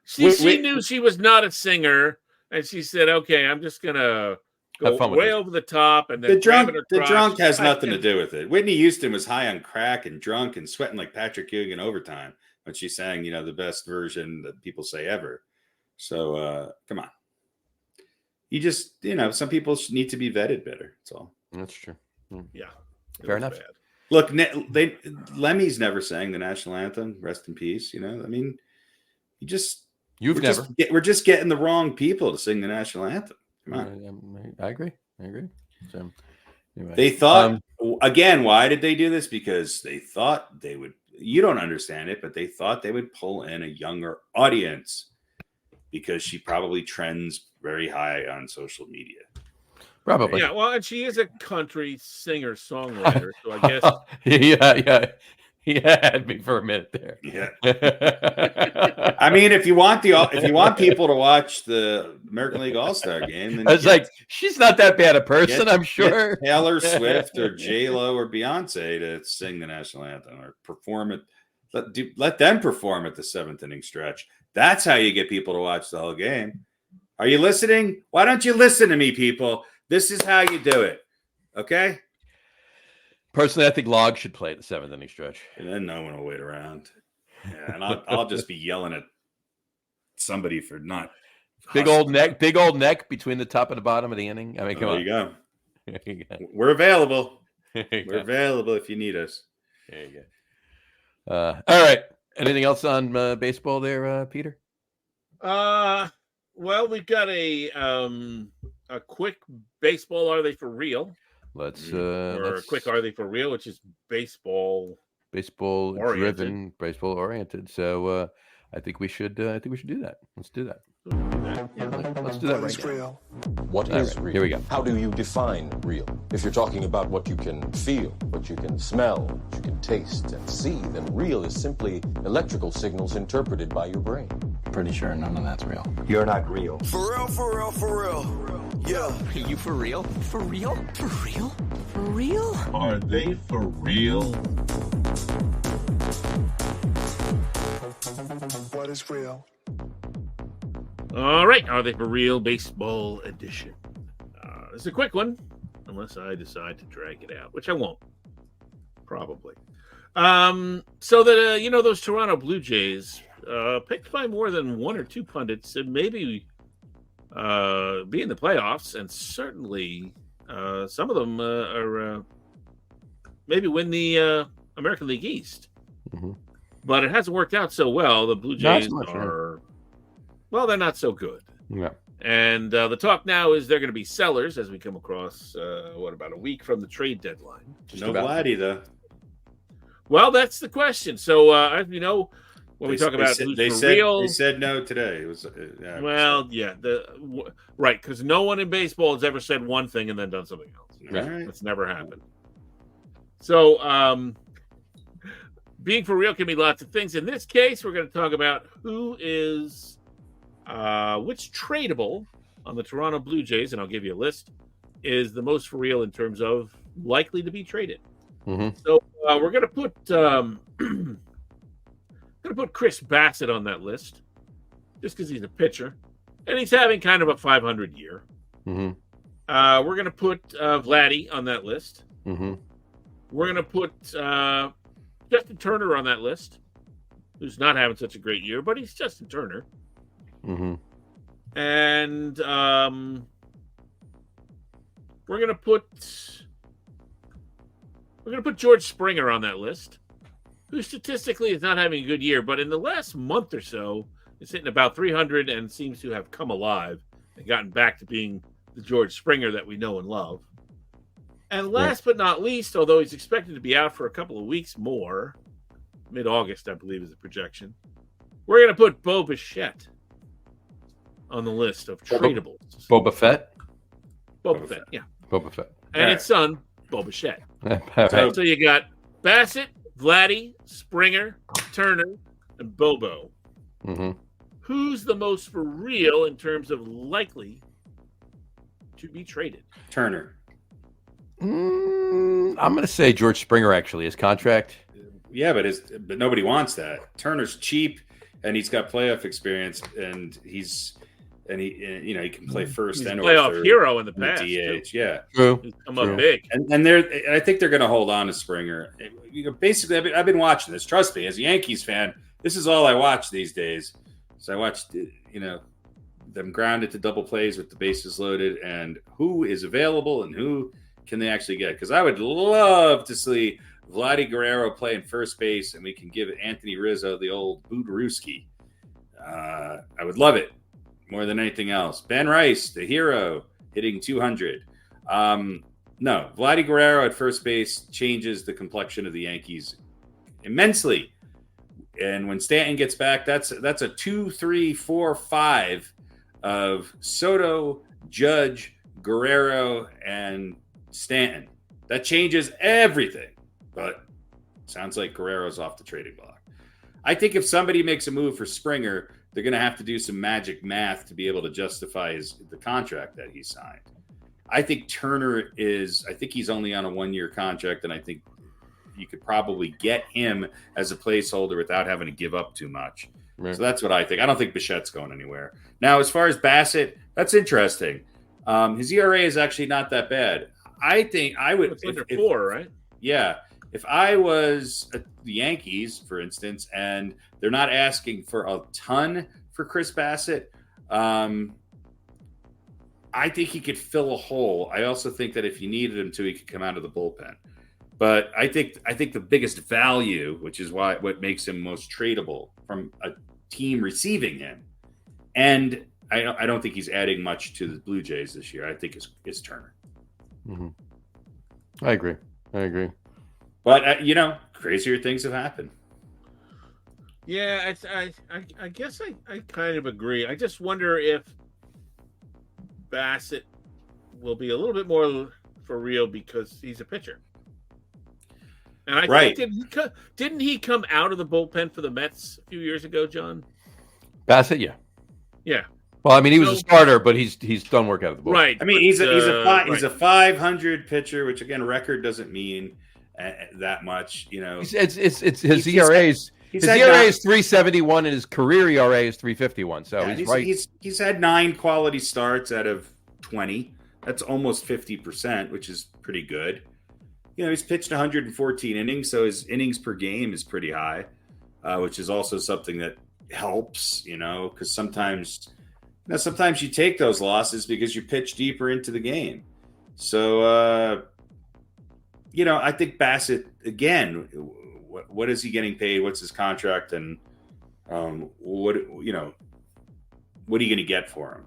she knew she was not a singer, and she said, "Okay, I'm just gonna go way over the top." And then the drunk has nothing to do with it. Whitney Houston was high on crack and drunk and sweating like Patrick Ewing in overtime when she sang, the best version that people say ever. So come on, you just some people need to be vetted better. That's all. That's true. Yeah, fair enough. Bad. Look, Lemmy's never sang the national anthem. Rest in peace. I mean, we're just getting the wrong people to sing the national anthem. Come on. I agree. So, anyway. They thought, again, why did they do this? Because they thought they would, you don't understand it, but they thought they would pull in a younger audience because she probably trends very high on social media. Probably. Yeah, well, and she is a country singer-songwriter, so I guess. Yeah. He had me for a minute there. Yeah. I mean, if you want people to watch the American League All-Star game, then I was like, she's not that bad a person, I'm sure. Get Taylor Swift or J-Lo or Beyonce to sing the national anthem or perform it. Let them perform at the 7th inning stretch. That's how you get people to watch the whole game. Are you listening? Why don't you listen to me, people? This is how you do it. Okay? Personally, I think Log should play at the 7th inning stretch. And then no one will wait around. Yeah, and I'll just be yelling at somebody for not big old neck between the top and the bottom of the inning. I mean, come on. There you go. We're available. We're available if you need us. There you go. All right. Anything else on baseball there, Peter? Well, we've got a quick baseball. Are they for real? Let's a quick are they for real, which is baseball driven, baseball oriented. So I think we should do that. Let's do that. Let's do that right now. What is real? Here we go. How do you define real? If you're talking about what you can feel, what you can smell, what you can taste and see, then real is simply electrical signals interpreted by your brain. Pretty sure none of that's real. You're not real. For real, for real, for real. Yeah. Are you for real? For real? For real? For real? Are they for real? What is real? All right. Are they for real? Baseball edition. It's a quick one, unless I decide to drag it out, which I won't. Probably. So that, those Toronto Blue Jays, picked by more than one or two pundits, and maybe be in the playoffs, and certainly some of them are maybe win the American League East. Mm-hmm. But it hasn't worked out so well. The Blue Jays they're not so good. Yeah. And the talk now is they're going to be sellers as we come across, about a week from the trade deadline. No Vladdy, though. Well, that's the question. So, when we talk about real, they said no today. It was right, because no one in baseball has ever said one thing and then done something else. Right. That's never happened. So, being for real can be lots of things. In this case, we're going to talk about who is which tradable on the Toronto Blue Jays, and I'll give you a list, is the most for real in terms of likely to be traded. Mm-hmm. So we're going to put Chris Bassett on that list, just because he's a pitcher, and he's having kind of a 500 year. Mm-hmm. We're going to put Vladdy on that list. Mm-hmm. We're going to put Justin Turner on that list, who's not having such a great year, but he's Justin Turner. Mm-hmm. And we're going to put George Springer on that list, who statistically is not having a good year, but in the last month or so is hitting about 300 and seems to have come alive and gotten back to being the George Springer that we know and love. And last but not least, although he's expected to be out for a couple of weeks more, mid-August, I believe is the projection, we're going to put Bo Bichette on the list of tradables. Boba Fett? Boba Fett, yeah. Boba Fett. And its son, Bo Bichette. Right. So you got Bassett, Vladdy, Springer, Turner, and Bobo. Mm-hmm. Who's the most for real in terms of likely to be traded? Turner. I'm going to say George Springer, actually. His contract. Yeah, but nobody wants that. Turner's cheap, and he's got playoff experience, and he can play first He's and a playoff third hero in the past. DH, yeah. True. He's come up big. And I think they're going to hold on to Springer. Basically, I've been watching this. Trust me, as a Yankees fan, this is all I watch these days. So I watched, them grounded to double plays with the bases loaded, and who is available and who can they actually get? Because I would love to see Vladdy Guerrero playing first base, and we can give Anthony Rizzo the old Booderooski. I would love it more than anything else. Ben Rice, the hero, hitting 200. No, Vladdy Guerrero at first base changes the complexion of the Yankees immensely. And when Stanton gets back, that's a 2, 3, 4, 5 of Soto, Judge, Guerrero, and Stanton. That changes everything. But sounds like Guerrero's off the trading block. I think if somebody makes a move for Springer, they're going to have to do some magic math to be able to justify the contract that he signed. I think Turner I think he's only on a 1-year contract, and I think you could probably get him as a placeholder without having to give up too much. Right. So that's what I think. I don't think Bichette's going anywhere. Now, as far as Bassett, that's interesting. His ERA is actually not that bad. I think I would. It's under 4, right? Yeah. If I was the Yankees, for instance, and they're not asking for a ton for Chris Bassett, I think he could fill a hole. I also think that if you needed him to, he could come out of the bullpen. But I think the biggest value, which is what makes him most tradable from a team receiving him, and I don't think he's adding much to the Blue Jays this year. I think is Turner. Mm-hmm. I agree. But crazier things have happened. Yeah, I guess I kind of agree. I just wonder if Bassett will be a little bit more for real because he's a pitcher. And I think didn't he come out of the bullpen for the Mets a few years ago, John? Bassett, yeah. Yeah. Well, I mean, he was a starter, but he's done work out of the bullpen. Right. I mean, he's a 500 pitcher, which again, record doesn't mean that much. It's his ERA's. His ERA is 3.71 and his career ERA is 3.51. So he's right. He's had 9 quality starts out of 20. That's almost 50%, which is pretty good. He's pitched 114 innings, so his innings per game is pretty high, which is also something that helps. Because sometimes you take those losses because you pitch deeper into the game. So I think Bassett again. What is he getting paid? What's his contract? And what are you going to get for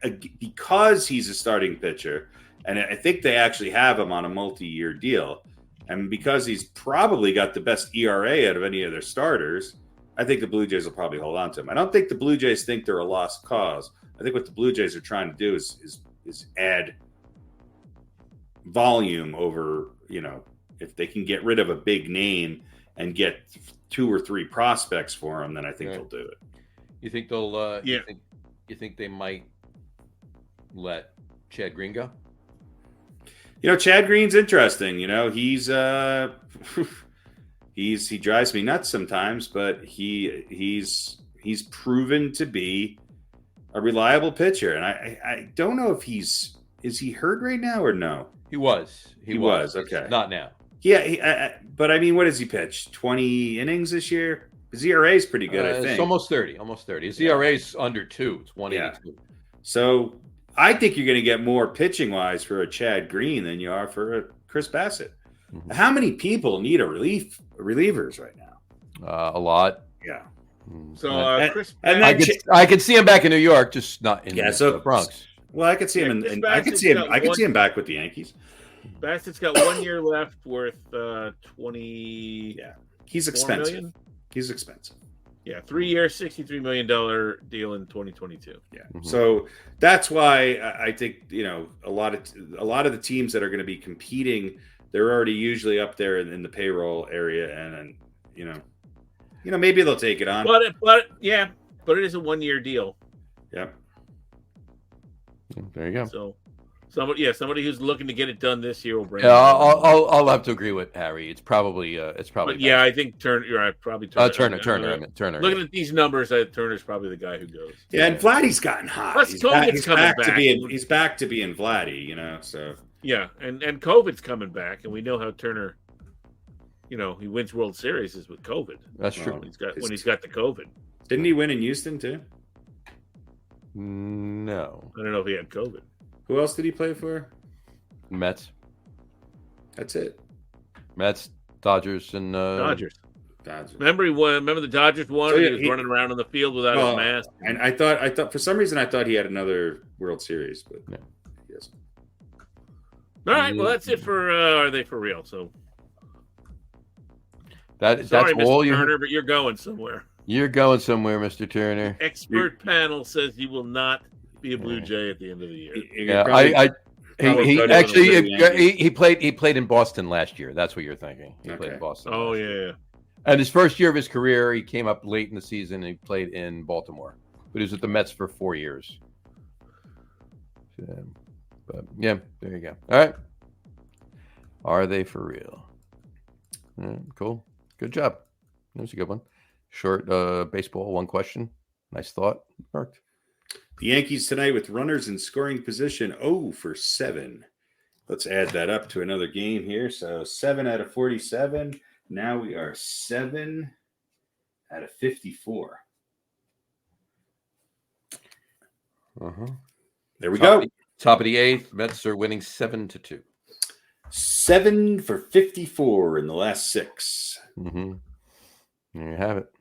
him? Because he's a starting pitcher, and I think they actually have him on a multi-year deal, and because he's probably got the best ERA out of any of their starters, I think the Blue Jays will probably hold on to him. I don't think the Blue Jays think they're a lost cause. I think what the Blue Jays are trying to do is add volume over, if they can get rid of a big name and get 2 or 3 prospects for them, then I think they'll do it. You think they'll? You think they might let Chad Green go? Chad Green's interesting. He drives me nuts sometimes, but he's proven to be a reliable pitcher, and I don't know if is he hurt right now or no? He was. He was. Okay. Not now. Yeah, but I mean, what does he pitch? 20 innings this year? His ERA is pretty good, I think. It's almost 30. His ERA is under 2. It's 1.82. Yeah. So I think you're going to get more pitching-wise for a Chad Green than you are for a Chris Bassett. Mm-hmm. How many people need relievers right now? A lot. Yeah. So Chris, I could see him back in New York, just not in the Bronx. Well, I could see him, and I could see him back with the Yankees. Bassett's got 1 year left, worth 20. Yeah, he's expensive. Million? He's expensive. Yeah, 3 year, $63 million deal in 2022. Yeah, So that's why I think a lot of the teams that are going to be competing, they're already usually up there in the payroll area, and maybe they'll take it on. But it is a 1 year deal. Yep. There you go. So, somebody who's looking to get it done this year will bring. I'll have to agree with Harry. It's probably. But yeah, I think Turner. You're right. Probably Turner. Turner. Looking at these numbers, Turner's probably the guy who goes. Yeah, and Vladdy's gotten hot. Plus, COVID's coming back. He's back to being Vladdy. So yeah, and COVID's coming back, and we know how Turner. He wins World Series is with COVID. That's true. When he's got the COVID. Didn't he win in Houston too? No. I don't know if he had COVID. Who else did he play for? Mets. That's it. Mets, Dodgers, and Dodgers. Remember the Dodgers won. So he was running around on the field without his mask. And I thought for some reason I thought he had another World Series, but yes. All right. Well, that's it for Are They For Real? So that's Mr. all Turner, but you're going somewhere. You're going somewhere, Mr. Turner. Expert panel says you will not be a Blue Jay at the end of the year. Yeah, he played in Boston last year. That's what you're thinking. He played in Boston. Oh last yeah. year. And his first year of his career, he came up late in the season and he played in Baltimore. But he was with the Mets for 4 years. But yeah, there you go. All right. Are they for real? Cool. Good job. That was a good one. Short baseball, one question. Nice thought. Worked. The Yankees tonight with runners in scoring position 0 for 7. Let's add that up to another game here. So 7 out of 47. Now we are 7 out of 54. There we go. Top of the 8th. Mets are winning 7-2. 7 for 54 in the last 6. There you have it.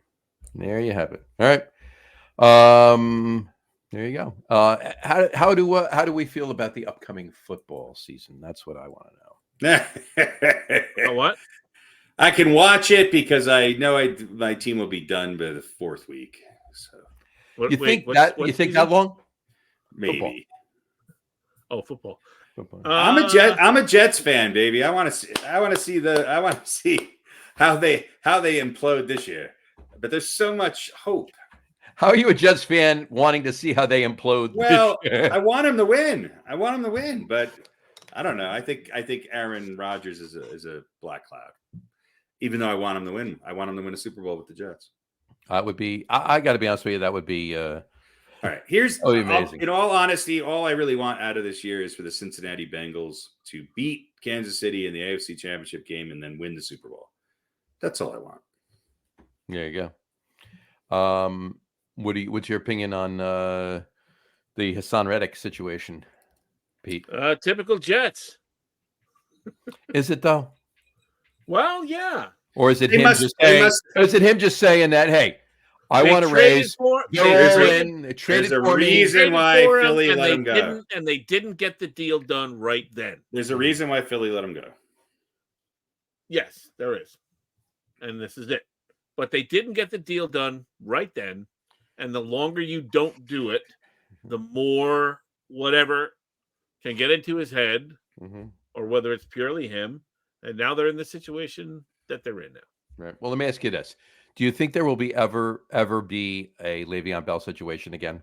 There you have it. All right. There you go. How do we feel about the upcoming football season? That's what I want to know. What? I can watch it because I know my team will be done by the 4th week. So you think that long? Maybe. Football. Oh, football. I'm a Jets fan, baby. I want to see how they implode this year. But there's so much hope. How are you a Jets fan wanting to see how they implode? Well, I want him to win. But I don't know. I think Aaron Rodgers is a black cloud. Even though I want him to win, I want him to win a Super Bowl with the Jets. That would be. I got to be honest with you. That would be. All right. Here's amazing. In all honesty, all I really want out of this year is for the Cincinnati Bengals to beat Kansas City in the AFC Championship game and then win the Super Bowl. That's all I want. There you go. What's your opinion on the Hassan Reddick situation, Pete? Typical Jets. Is it though? Well, yeah. Or is it him just saying that? Hey, I want to raise. There's a reason why Philly let him go, and they didn't get the deal done right then. There's a reason why Philly let him go. Yes, there is, and this is it. But they didn't get the deal done right then. And the longer you don't do it, the more whatever can get into his head, or whether it's purely him. And now they're in the situation that they're in now. Right. Well, let me ask you this: do you think there will be ever be a Le'Veon Bell situation again,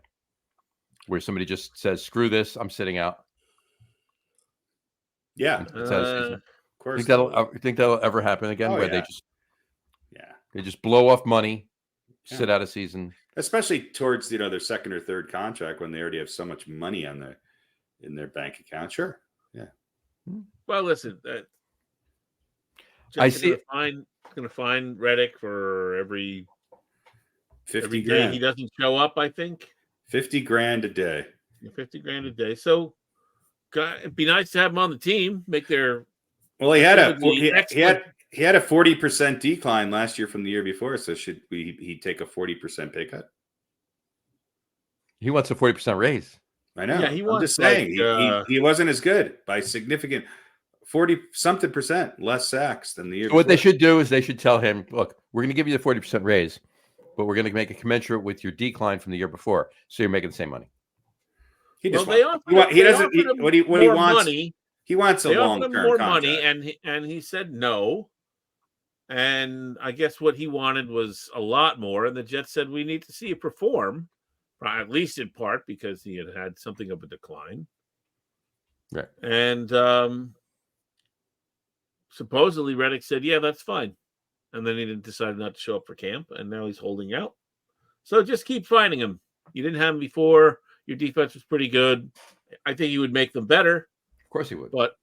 where somebody just says, "Screw this, I'm sitting out"? Yeah, of course. Think that'll ever happen again, where they just blow off money, sit out a season? Especially towards their second or third contract when they already have so much money in their bank account. Sure, yeah. Well, listen, I see. Going to find Reddick for every 50 every day grand. he doesn't show up. I think $50,000 a day. $50,000 a day. So it'd be nice to have him on the team. Make their he had a 40% decline last year from the year before. So should he take a 40% pay cut? He wants a 40% raise. I know. Yeah, I'm just saying he wasn't as good by significant 40-something% less sacks than the year before. What they should do is they should tell him, look, we're going to give you the 40% raise, but we're going to make it commensurate with your decline from the year before, so you're making the same money. He wants a long-term more contract. money, and he said no. And I guess what he wanted was a lot more, and the Jets said we need to see you perform, at least in part because he had something of a decline. Right. And supposedly Reddick said, yeah, that's fine. And then he decided not to show up for camp, and now he's holding out. So just keep finding him. You didn't have him before. Your defense was pretty good. I think you would make them better. Of course he would. But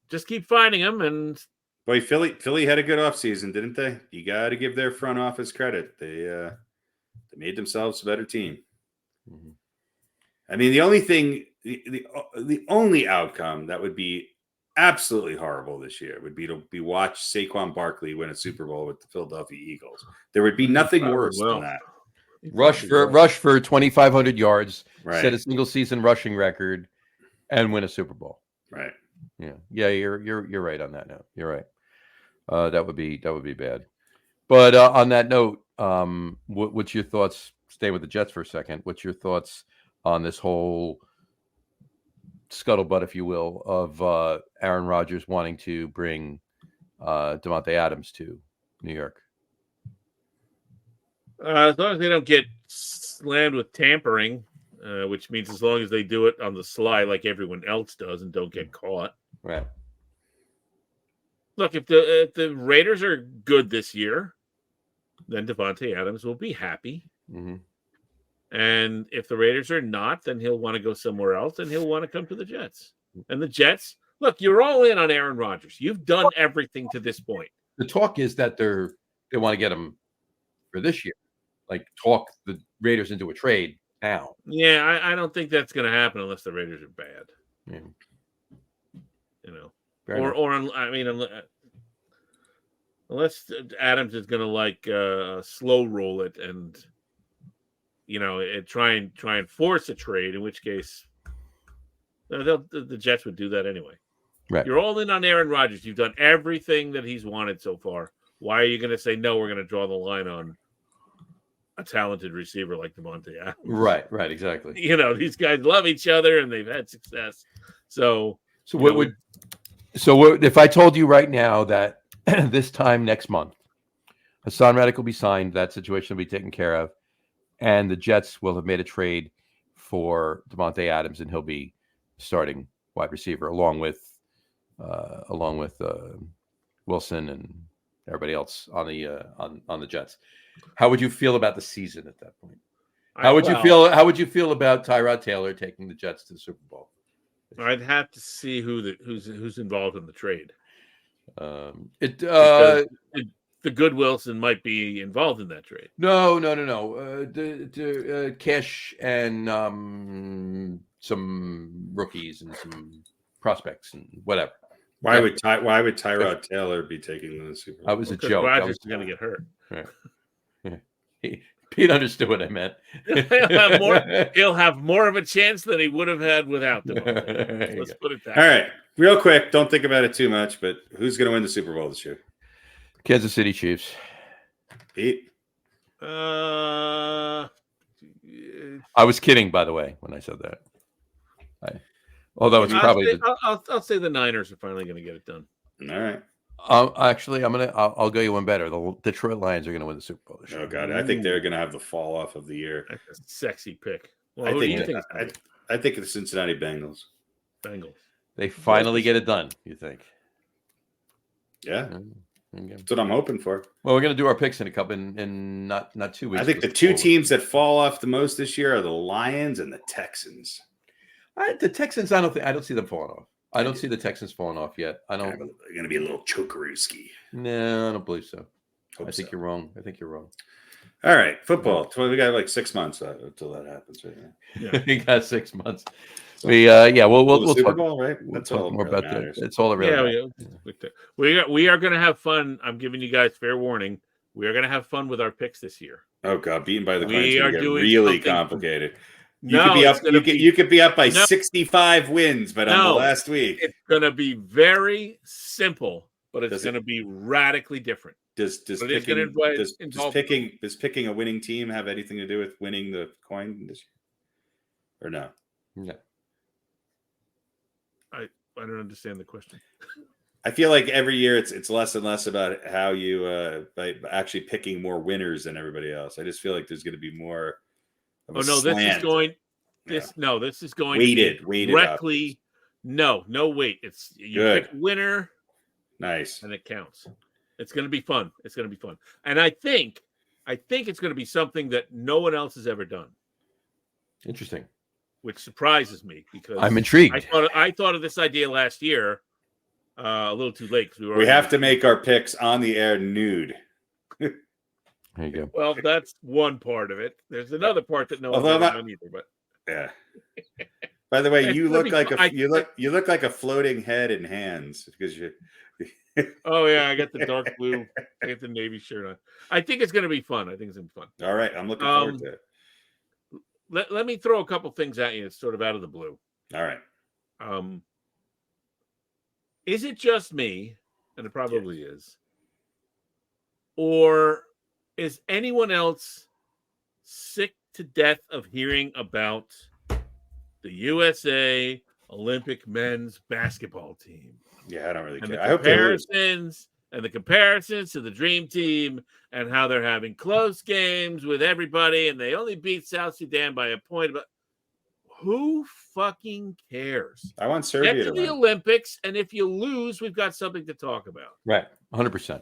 just keep finding him. And boy, Philly had a good offseason, didn't they? You got to give their front office credit. They made themselves a better team. Mm-hmm. I mean, the only thing, the only outcome that would be absolutely horrible this year would be to watch Saquon Barkley win a Super Bowl with the Philadelphia Eagles. There would be nothing worse than that. Rush for 2,500 yards, right. Set a single season rushing record, and win a Super Bowl. Right. Yeah. You're right on that note. You're right. That would be bad. But on that note, what's your thoughts? Stay with the Jets for a second. What's your thoughts on this whole scuttlebutt, if you will, of Aaron Rodgers wanting to bring Davante Adams to New York? As long as they don't get slammed with tampering, which means as long as they do it on the sly like everyone else does and don't get caught. Right. Look, if the Raiders are good this year, then Davante Adams will be happy. Mm-hmm. And if the Raiders are not, then he'll want to go somewhere else and he'll want to come to the Jets. And the Jets, look, you're all in on Aaron Rodgers. You've done everything to this point. The talk is that they want to get him for this year. Like talk the Raiders into a trade now. Yeah, I don't think that's going to happen unless the Raiders are bad. Yeah. You know, Fair enough. unless Adams is going to slow roll it and try and force a trade, in which case the Jets would do that anyway. Right. You're all in on Aaron Rodgers. You've done everything that he's wanted so far. Why are you going to say no? We're going to draw the line on a talented receiver like Davante Adams. Right, exactly. These guys love each other and they've had success. So if I told you right now that this time next month, Hassan Reddick will be signed, that situation will be taken care of, and the Jets will have made a trade for Davante Adams, and he'll be starting wide receiver along with Wilson and everybody else on the Jets. How would you feel about the season at that point? How would you feel about Tyrod Taylor taking the Jets to the Super Bowl? I'd have to see who's involved in the trade. The good Wilson might be involved in that trade. No. Cash and some rookies and some prospects and whatever. Why would Tyrod Taylor be taking the Super Bowl? That was a joke. Rodgers is going to get hurt. Right. Pete understood what I meant. He'll have more of a chance than he would have had without them. Let's put it that way. All right. Real quick, don't think about it too much, but who's going to win the Super Bowl this year? Kansas City Chiefs. Pete? I was kidding, by the way, when I said that. I'll say the Niners are finally going to get it done. All right. Actually, I'll go you one better. The Detroit Lions are going to win the Super Bowl this year. Oh God, I think they're going to have the fall off of the year. That's a sexy pick. Well, I think the Cincinnati Bengals. They finally get it done. You think? Yeah, okay. That's what I'm hoping for. Well, we're going to do our picks in not 2 weeks. I think the two teams that fall off the most this year are the Lions and the Texans. The Texans, I don't see them falling off. I don't see the Texans falling off yet. They're going to be a little chokerooski. No, I don't believe so. I think you're wrong. All right, football. We got like 6 months until that happens, right? Yeah. We got 6 months. We'll Super talk, Bowl, right? We'll That's talk all more that about matters. that. It's all that really matters. We are going to have fun. I'm giving you guys fair warning. We are going to have fun with our picks this year. Oh God, beaten by the We Lions are get doing really something- complicated. No, You could be up by 65 wins, but on the last week, it's going to be very simple, but it's going to be radically different. Does picking a winning team have anything to do with winning the coin this year, or no? No. I don't understand the question. I feel like every year it's less and less about how you by actually picking more winners than everybody else. I just feel like there's going to be more. This is going weighted directly. No wait. It's you Good. pick a winner. Nice. And it counts. It's going to be fun. And I think it's going to be something that no one else has ever done. Interesting. Which surprises me because I'm intrigued. I thought of this idea last year, a little too late because we have to make our picks on the air nude. There you go. Well, that's one part of it. There's another part that no one's ever done either. But yeah. By the way, you look like you look like a floating head and hands because you. Oh yeah, I got the dark blue. I got the navy shirt on. I think it's going to be fun. All right, I'm looking forward to it. Let me throw a couple things at you. It's sort of out of the blue. All right. Is it just me? And it probably is. Or is anyone else sick to death of hearing about the USA Olympic men's basketball team. Yeah, I don't really And care. the I hope they lose. comparisons to the dream team and how they're having close games with everybody and they only beat South Sudan by a point. But who fucking cares? I want Serbia Get to to the win. Olympics, and if you lose, we've got something to talk about. Right. 100%.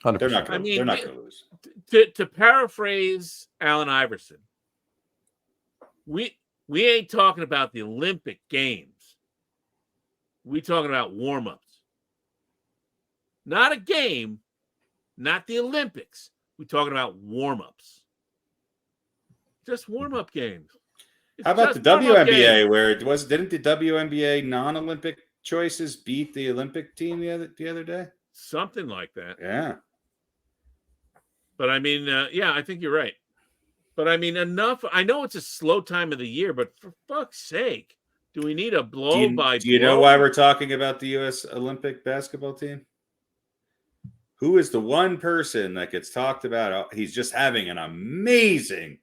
They're not 100%. going. I mean, they're not going to lose. To paraphrase Allen Iverson, we ain't talking about the Olympic Games. We talking about warm-ups. Not a game, not the Olympics. We're talking about warm-ups. Just warm-up games. How about the WNBA, where it was? Didn't the WNBA non-Olympic choices beat the Olympic team the other day? Something like that. Yeah. But I mean, yeah, I think you're right. But I mean, enough. I know it's a slow time of the year, but for fuck's sake, do we need a blow by? Do you know why we're talking about the U.S. Olympic basketball team? Who is the one person that gets talked about? He's just having an amazing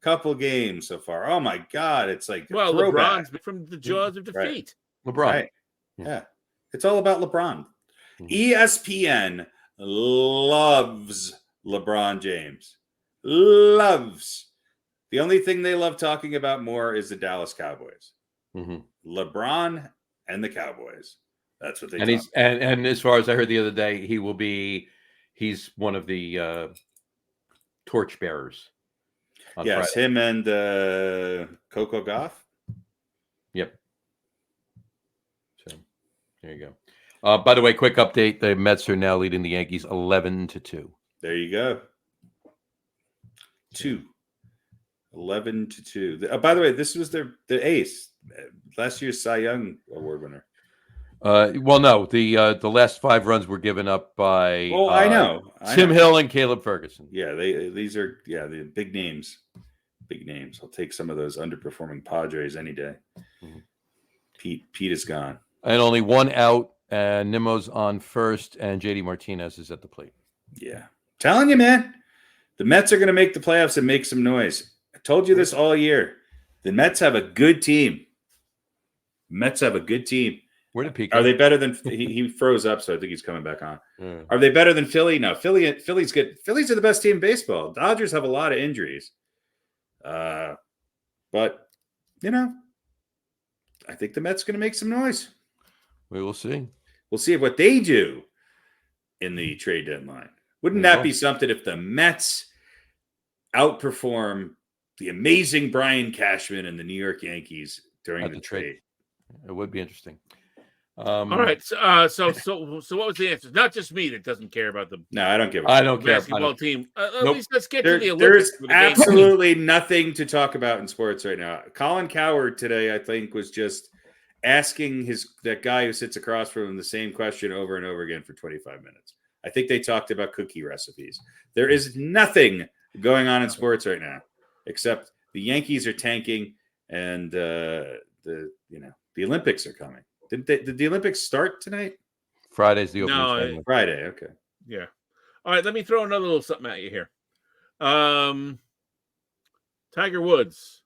couple games so far. Oh my God, it's like LeBron's from the jaws of defeat. LeBron. Right. Yeah, it's all about LeBron. ESPN loves LeBron James. Loves. The only thing they love talking about more is the Dallas Cowboys. LeBron and the Cowboys. That's what they. And and as far as I heard the other day, he's one of the torchbearers. Yes, Friday. Him and Coco Gauff. Yep. So there you go. By the way, quick update: the Mets are now leading the Yankees 11-2. There you go. 11-2. By the way, this was the ace, last year's Cy Young Award winner. Well, no, the last 5 runs were given up by. Oh, I know. Tim Hill and Caleb Ferguson. Yeah, these are the big names. Big names. I'll take some of those underperforming Padres any day. Pete is gone, and only 1 out. And Nimmo's on first, and JD Martinez is at the plate. Yeah, telling you, man, the Mets are going to make the playoffs and make some noise. I told you this all year. The Mets have a good team. Where did Pete go? Are they better than he froze up? So I think he's coming back on. Are they better than Philly? No, Philly's good. Phillies are the best team in baseball. Dodgers have a lot of injuries, but I think the Mets going to make some noise. We will see. We'll see what they do in the trade deadline. Wouldn't that be something if the Mets outperform the amazing Brian Cashman and the New York Yankees during the trade? It would be interesting. All right. So what was the answer? Not just me that doesn't care about the. No, I don't give. I don't care. Basketball team. At least let's get to the Olympics. There's absolutely nothing to talk about in sports right now. Colin Cowherd today, I think, was just asking that guy who sits across from him the same question over and over again for 25 minutes. I think they talked about cookie recipes. There is nothing going on in sports right now except the Yankees are tanking and the Olympics are coming. Did the Olympics start tonight? Friday's the opening. No, Friday. Okay. Yeah. All right. Let me throw another little something at you here. Tiger Woods,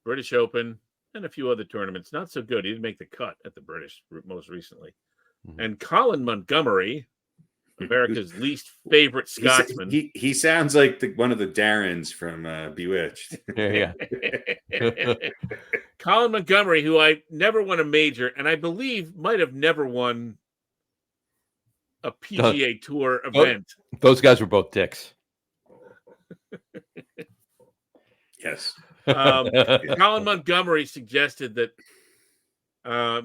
British Open, and a few other tournaments. Not so good. He didn't make the cut at the British most recently. And Colin Montgomery, America's least favorite Scotsman. He sounds like one of the Darrens from Bewitched. Yeah. Colin Montgomery, who I never won a major, and I believe might have never won a PGA Tour event. Those guys were both dicks. Yes. Colin Montgomery suggested that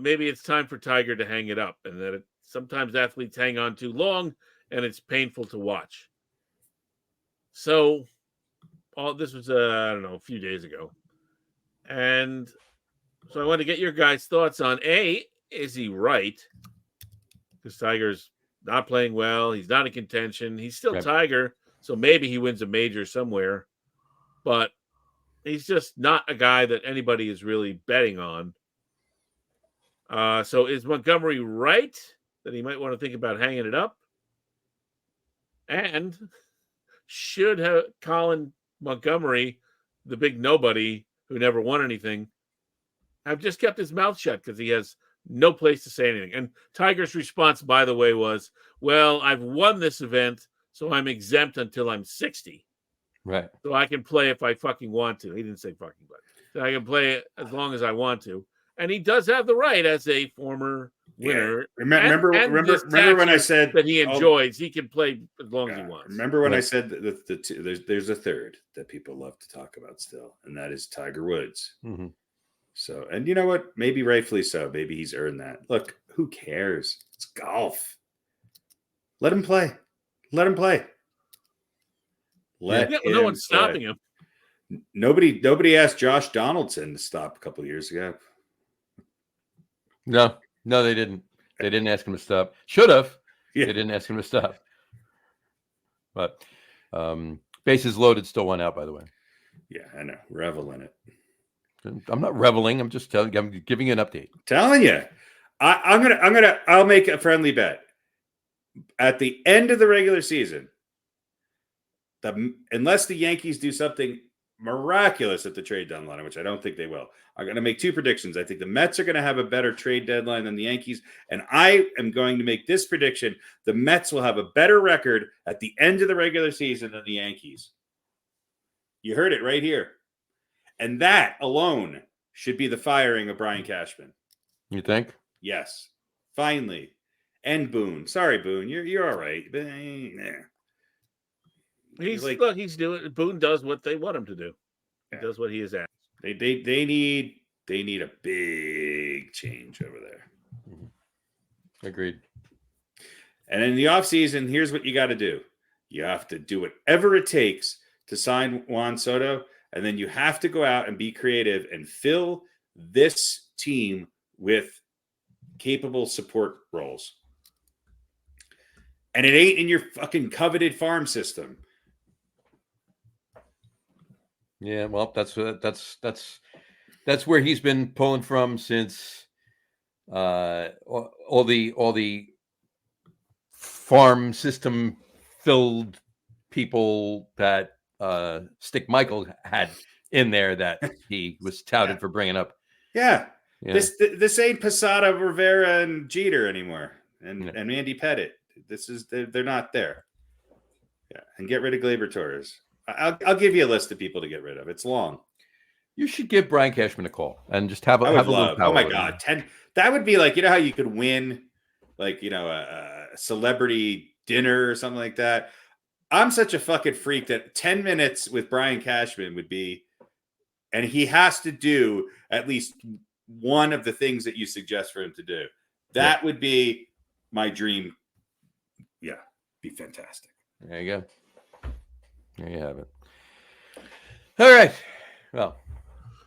maybe it's time for Tiger to hang it up, and that sometimes athletes hang on too long, and it's painful to watch. So, this was a few days ago, and so I want to get your guys' thoughts on is he right? Because Tiger's not playing well, he's not in contention, he's still Tiger, so maybe he wins a major somewhere, but he's just not a guy that anybody is really betting on. So is Montgomery right that he might want to think about hanging it up? And should Colin Montgomery, the big nobody who never won anything, have just kept his mouth shut because he has no place to say anything. And Tiger's response, by the way, was, well, I've won this event, so I'm exempt until I'm 60. Right. So I can play if I fucking want to. He didn't say fucking, but so I can play as long as I want to. And he does have the right as a former winner. Yeah. Remember when I said that he enjoys, he can play as long as he wants. Remember when I said that there's a third that people love to talk about still, and that is Tiger Woods. Mm-hmm. So, and you know what? Maybe rightfully so. Maybe he's earned that. Look, who cares? It's golf. Let him play. Let him play. No one's stopping him. Nobody asked Josh Donaldson to stop a couple of years ago. No, they didn't. They didn't ask him to stop. Should have. Yeah. They didn't ask him to stop. But bases loaded, still one out, by the way. Yeah, I know. Revel in it. I'm not reveling. I'm just telling you. I'm giving you an update. Telling you. I'll make a friendly bet. At the end of the regular season, unless the Yankees do something miraculous at the trade deadline, which I don't think they will, I'm going to make two predictions. I think the Mets are going to have a better trade deadline than the Yankees, and I am going to make this prediction: the Mets will have a better record at the end of the regular season than the Yankees. You heard it right here. And that alone should be the firing of Brian Cashman. You think? Yes. Finally. And Boone. Sorry, Boone. You're all right. But, He's doing. Boone does what they want him to do. He does what he is asked. They need a big change over there. Mm-hmm. Agreed. And in the offseason, here's what you got to do. You have to do whatever it takes to sign Juan Soto, and then you have to go out and be creative and fill this team with capable support roles. And it ain't in your fucking coveted farm system. Yeah, well, that's where he's been pulling from since all the farm system filled people that Stick Michael had in there that he was touted for bringing up. Yeah. This ain't Posada, Rivera, and Jeter anymore, and Andy Pettit. They're not there. Yeah, and get rid of Gleyber Torres. I'll give you a list of people to get rid of. It's long. You should give Brian Cashman a call and just have a little power. Oh my God, 10. That would be like, you know how you could win, like, you know, a celebrity dinner or something like that. I'm such a fucking freak that 10 minutes with Brian Cashman would be, and he has to do at least one of the things that you suggest for him to do. That would be my dream. Yeah, be fantastic. There you go. There you have it. All right. Well,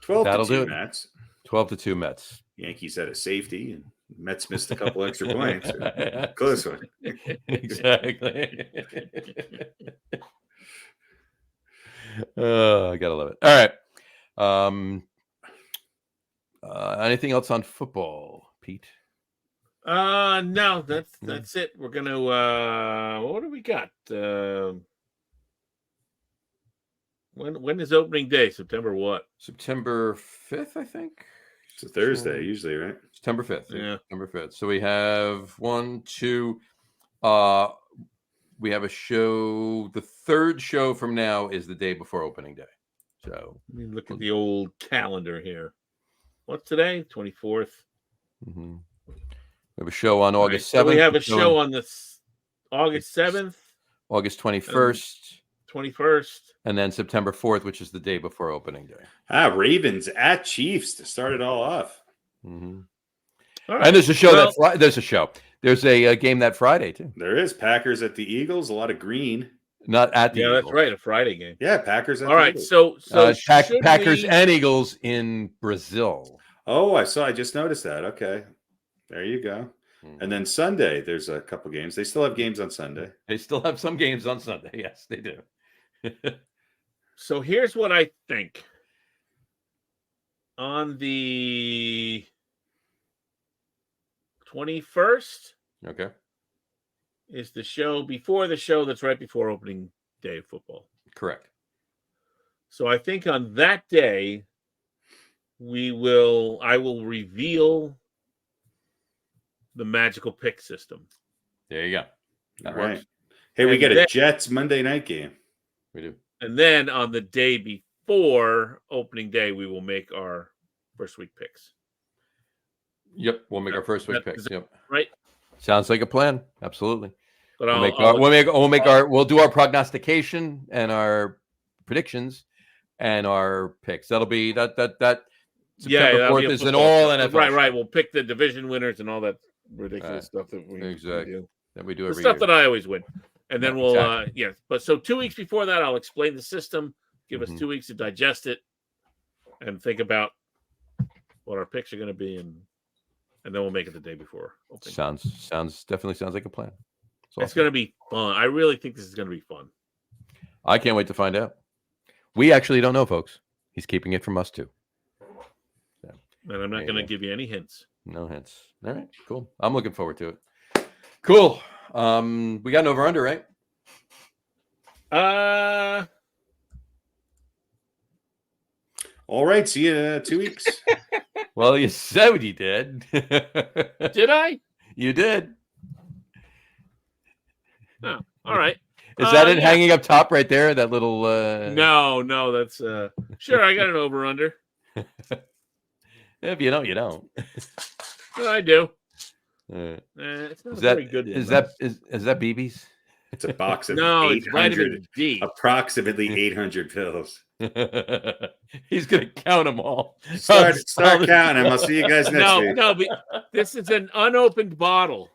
12-2 Mets. 12-2 Mets. Yankees had a safety, and Mets missed a couple extra points. Close one. Exactly. I gotta love it. All right. Anything else on football, Pete? No, that's it. We're gonna what do we got? When is opening day? September what? September 5th, I think. It's a Thursday, usually, right? September 5th. Yeah. September 5th. So we have 1, 2. We have a show. The third show from now is the day before opening day. So let me look at the old calendar here. What's today? 24th. Mm-hmm. We have a show on August 7th. So we have a show on August 7th. August 21st. 21st. And then September 4th, which is the day before opening day. Ravens at Chiefs to start it all off. Mm-hmm. All right. And there's a show There's a game that Friday too. There is Packers at the Eagles. A lot of green. Not at the Eagles. That's right. A Friday game. Yeah, Packers. All right. Eagles. So Packers and Eagles in Brazil. Oh, I just noticed that. Okay, there you go. Mm-hmm. And then Sunday, there's a couple games. They still have games on Sunday. They still have some games on Sunday. Yes, they do. So here's what I think. On the 21st, okay, is the show before the show that's right before opening day of football. Correct. So I think on that day, I will reveal the magical pick system. There you go. That All right. works. Hey, we And get a then- Jets Monday night game. We do. And then on the day before opening day, we will make our first week picks. Yep. We'll make our first week That- picks. Yep. Right? Sounds like a plan. Absolutely. But We'll do our prognostication and our predictions and our picks. That'll be that September that'll be 4th a is an football all show. NFL. Right. We'll pick the division winners and all that ridiculous stuff that we do. That we do The every stuff year. that I always win. And then Yeah, we'll exactly. But so 2 weeks before that, I'll explain the system, give us Mhm. 2 weeks to digest it and think about what our picks are going to be, and then we'll make it the day before opening. Definitely sounds like a plan. It's going to be fun. I really think this is going to be fun. I can't wait to find out. We actually don't know, folks. He's keeping it from us too. And I'm not going to give you any hints. No hints. All right, cool. I'm looking forward to it. Cool. We got an over under, right? All right. See you 2 weeks. Well, you said you did. Did I? You did. Oh, all right. Is that it yeah. hanging up top right there? That little No, that's sure. I got an over under. If you don't, you don't. I do. Is It's not a that very good one, is though. that BB's? It's a box of No, it's 800, vitamin D. approximately 800 pills. He's gonna count them all. Start counting them. I'll see you guys next week. No, but this is an unopened bottle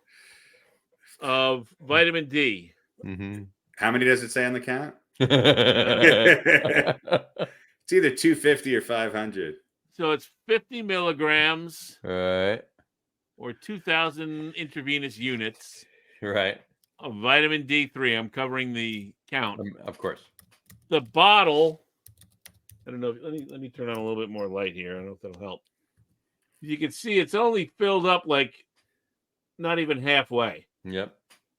of vitamin D. Mm-hmm. How many does it say on the count? It's either 250 or 500. So it's 50 milligrams Right. or 2,000 intravenous units Right. of vitamin D3. I'm covering the count. Of course. The bottle, I don't know. Let me turn on a little bit more light here. I don't know if that'll help. You can see it's only filled up like not even halfway, Yep.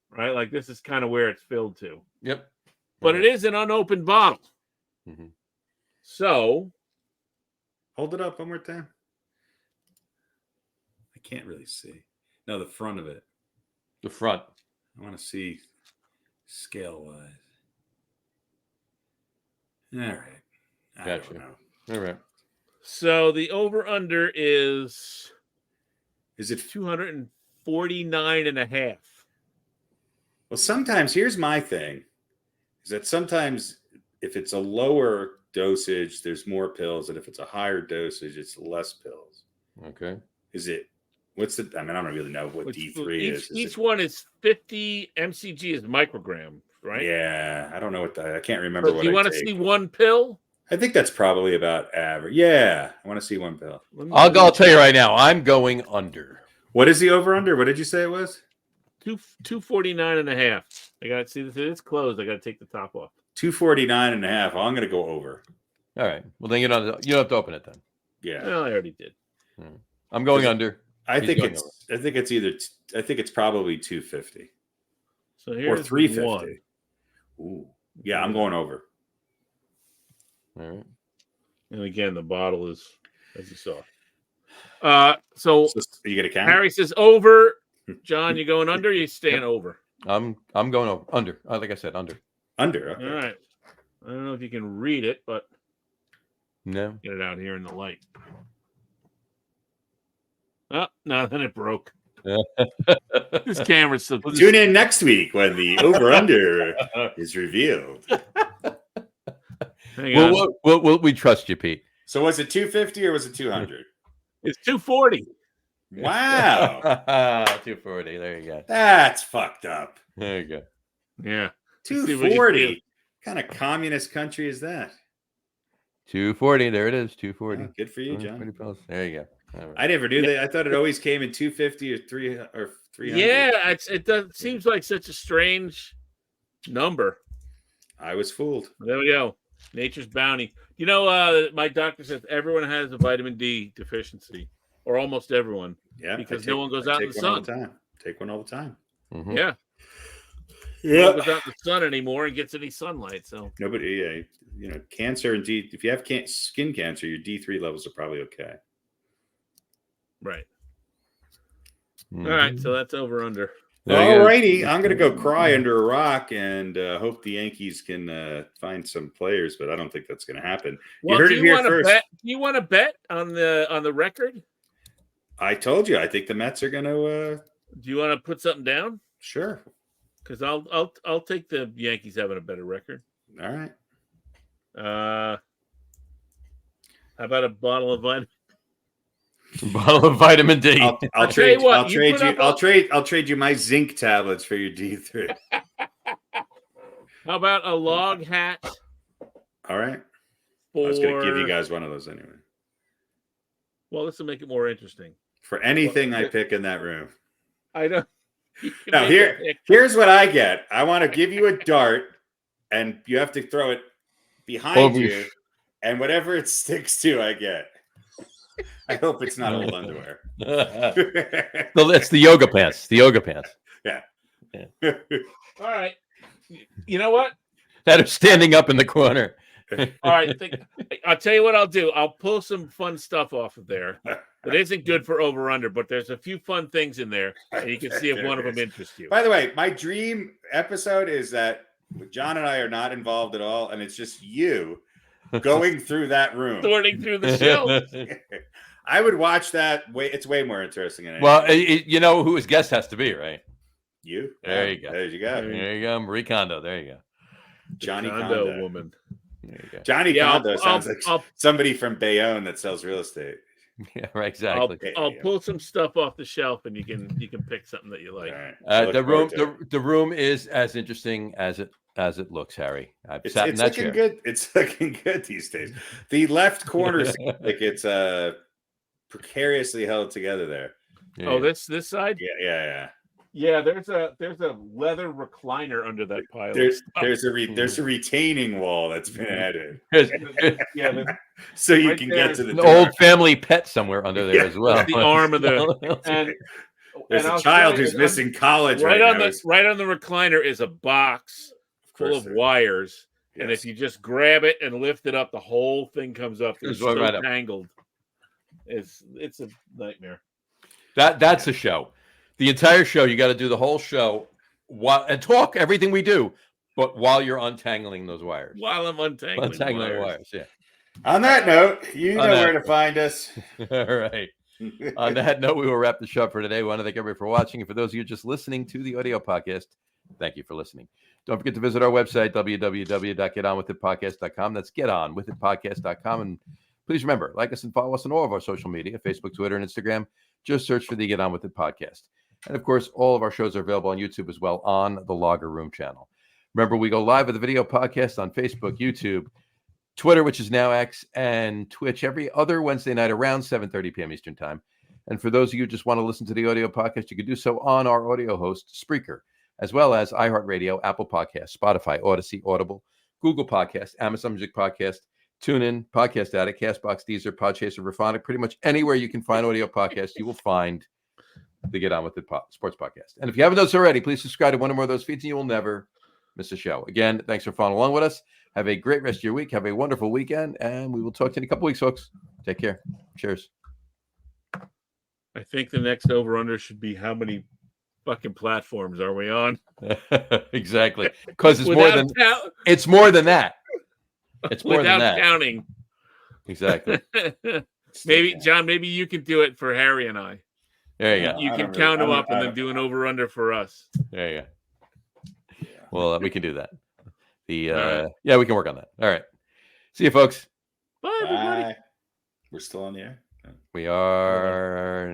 right? Like this is kind of where it's filled to. Yep. But it is an unopened bottle. Mhm. So Hold it up one more time. I can't really see. No, the front of it. The front. I want to see scale wise. All right. I Gotcha. don't know. All right. So the over under is Is it 249 and a half. Well, sometimes here's my thing is that sometimes if it's a lower dosage, there's more pills, and if it's a higher dosage, it's less pills. Okay. Is it what's the I mean, I don't really know what D3 is. Each one is 50 mcg is microgram, right? Yeah, I don't know what I can't remember But what do you I want to take. see one pill? I think that's probably about average. Yeah, I want to see one pill. I'll tell you right now. I'm going under. What is the over under? What did you say it was? 249 and a half. I got to see this. It's closed. I got to take the top off. 249 and a half. Well, I'm going to go over. All right. Well, then you don't have to open it then. Yeah. Well, I already did. I'm going under. I He's think going it's probably 250 So or here's 350. one. Ooh. Yeah, I'm going over. All right. And again, the bottle is as you saw. So So you get a count? Harry says over. John, you going under? Or you staying over? I'm going over under. Like I said, under. Under. Okay. All right. I don't know if you can read it, but No. get it out here in the light. Oh, no, then it broke. This camera's so. Tune in next week when the over under is revealed. Hang on. We trust you, Pete. So was it 250 or was it 200? It's 240. Wow. 240. There you go. That's fucked up. There you go. Yeah. 240. What kind of communist country is that? 240. There it is. 240. Oh, good for you, John. There you go. All right. I never knew that. I thought it always came in 250 or 300. Yeah, it seems like such a strange number. I was fooled. There we go. Nature's bounty. You know, my doctor says everyone has a vitamin D deficiency, or almost everyone. Yeah, Because no one goes out in the sun. Take one all the time. Mhm. Yeah. Focus out the sun anymore and gets any sunlight. So Nobody, cancer and if you have skin cancer, your D3 levels are probably okay. right. Mhm. All right, so that's over under. All righty, I'm gonna go cry under a rock and hope the Yankees can find some players, but I don't think that's gonna happen. Well, you heard it here first. Do you want to bet on the record? I told you. I think the Mets are gonna. Do you want to put something down? Sure. Because I'll take the Yankees having a better record. All right. How about a bottle of vitamin? Bottle of vitamin D. I'll trade you. I'll trade you my zinc tablets for your D3. How about a log hat? All right. I was going to give you guys one of those anyway. Well, this will make it more interesting. For anything I pick in that room. I don't. Now here's what I get. I want to give you a dart, and you have to throw it behind you, and whatever it sticks to, I get. I hope it's not old underwear. Well, it's the yoga pants. The yoga pants. Yeah. All right. You know what? That are standing up in the corner. All right. I'll tell you what I'll do. I'll pull some fun stuff off of there. It isn't good for over under, but there's a few fun things in there, and you can see if one of them interests you. By the way, my dream episode is that John and I are not involved at all, and it's just you going through that room, sorting through the shelf. I would watch that. It's way more interesting. Than well, you know who his guest has to be, right? You. There you go. There you go. There you go. Marie Kondo. There you go. Johnny Kondo woman. There you go. Johnny Kondo sounds like somebody from Bayonne that sells real estate. Yeah, right. Exactly. I'll pull some stuff off the shelf, and you can pick something that you like. Right. The room is as interesting as it looks, Harry. I've sat in that chair. Good. It's looking good these days. The left corner seems like it's precariously held together there. Yeah. Oh, this side? Yeah. Yeah, there's a leather recliner under that pile. There's a retaining wall that's been added. Yeah, so you right can there get to the an door. old family pet somewhere under there as well. the arm of the and there's a child who's missing college right on now. right on the recliner is a box full of wires, and if you just grab it and lift it up, the whole thing comes up. It's so right up. tangled. It's a nightmare. That's a show. The entire show, you got to do the whole show and talk everything we do, but while you're untangling those wires. While I'm untangling wires. Yeah. On that note, you know where to find us. All right. On that note, we will wrap the show for today. We want to thank everybody for watching. And for those of you just listening to the audio podcast, thank you for listening. Don't forget to visit our website, www.getonwithitpodcast.com. That's getonwithitpodcast.com. And please remember, like us and follow us on all of our social media, Facebook, Twitter, and Instagram. Just search for the Get On With It podcast. And of course, all of our shows are available on YouTube as well on the Logger Room channel. Remember, we go live with the video podcast on Facebook, YouTube, Twitter, which is now X, and Twitch every other Wednesday night around 7:30 p.m. Eastern time. And for those of you who just want to listen to the audio podcast, you can do so on our audio host, Spreaker, as well as iHeartRadio, Apple Podcasts, Spotify, Odyssey, Audible, Google Podcasts, Amazon Music Podcast, TuneIn, Podcast Addict, Castbox, Deezer, Podchaser, Raphonic. Pretty much anywhere you can find audio podcasts, you will find the Get On With It Sports Podcast. And if you haven't done so already, please subscribe to one or more of those feeds and you will never miss a show. Again, thanks for following along with us. Have a great rest of your week. Have a wonderful weekend. And we will talk to you in a couple weeks, folks. Take care. Cheers. I think the next over-under should be how many fucking platforms are we on? Exactly. Because it's more than it's more than that. It's more than that. Without counting. Exactly. Maybe, John, maybe you can do it for Harry and I. There you go. You can count them up and then do an over-under for us. There you go. Well, we can do that. Yeah, we can work on that. All right. See you, folks. Bye, everybody. We're still on the air. We are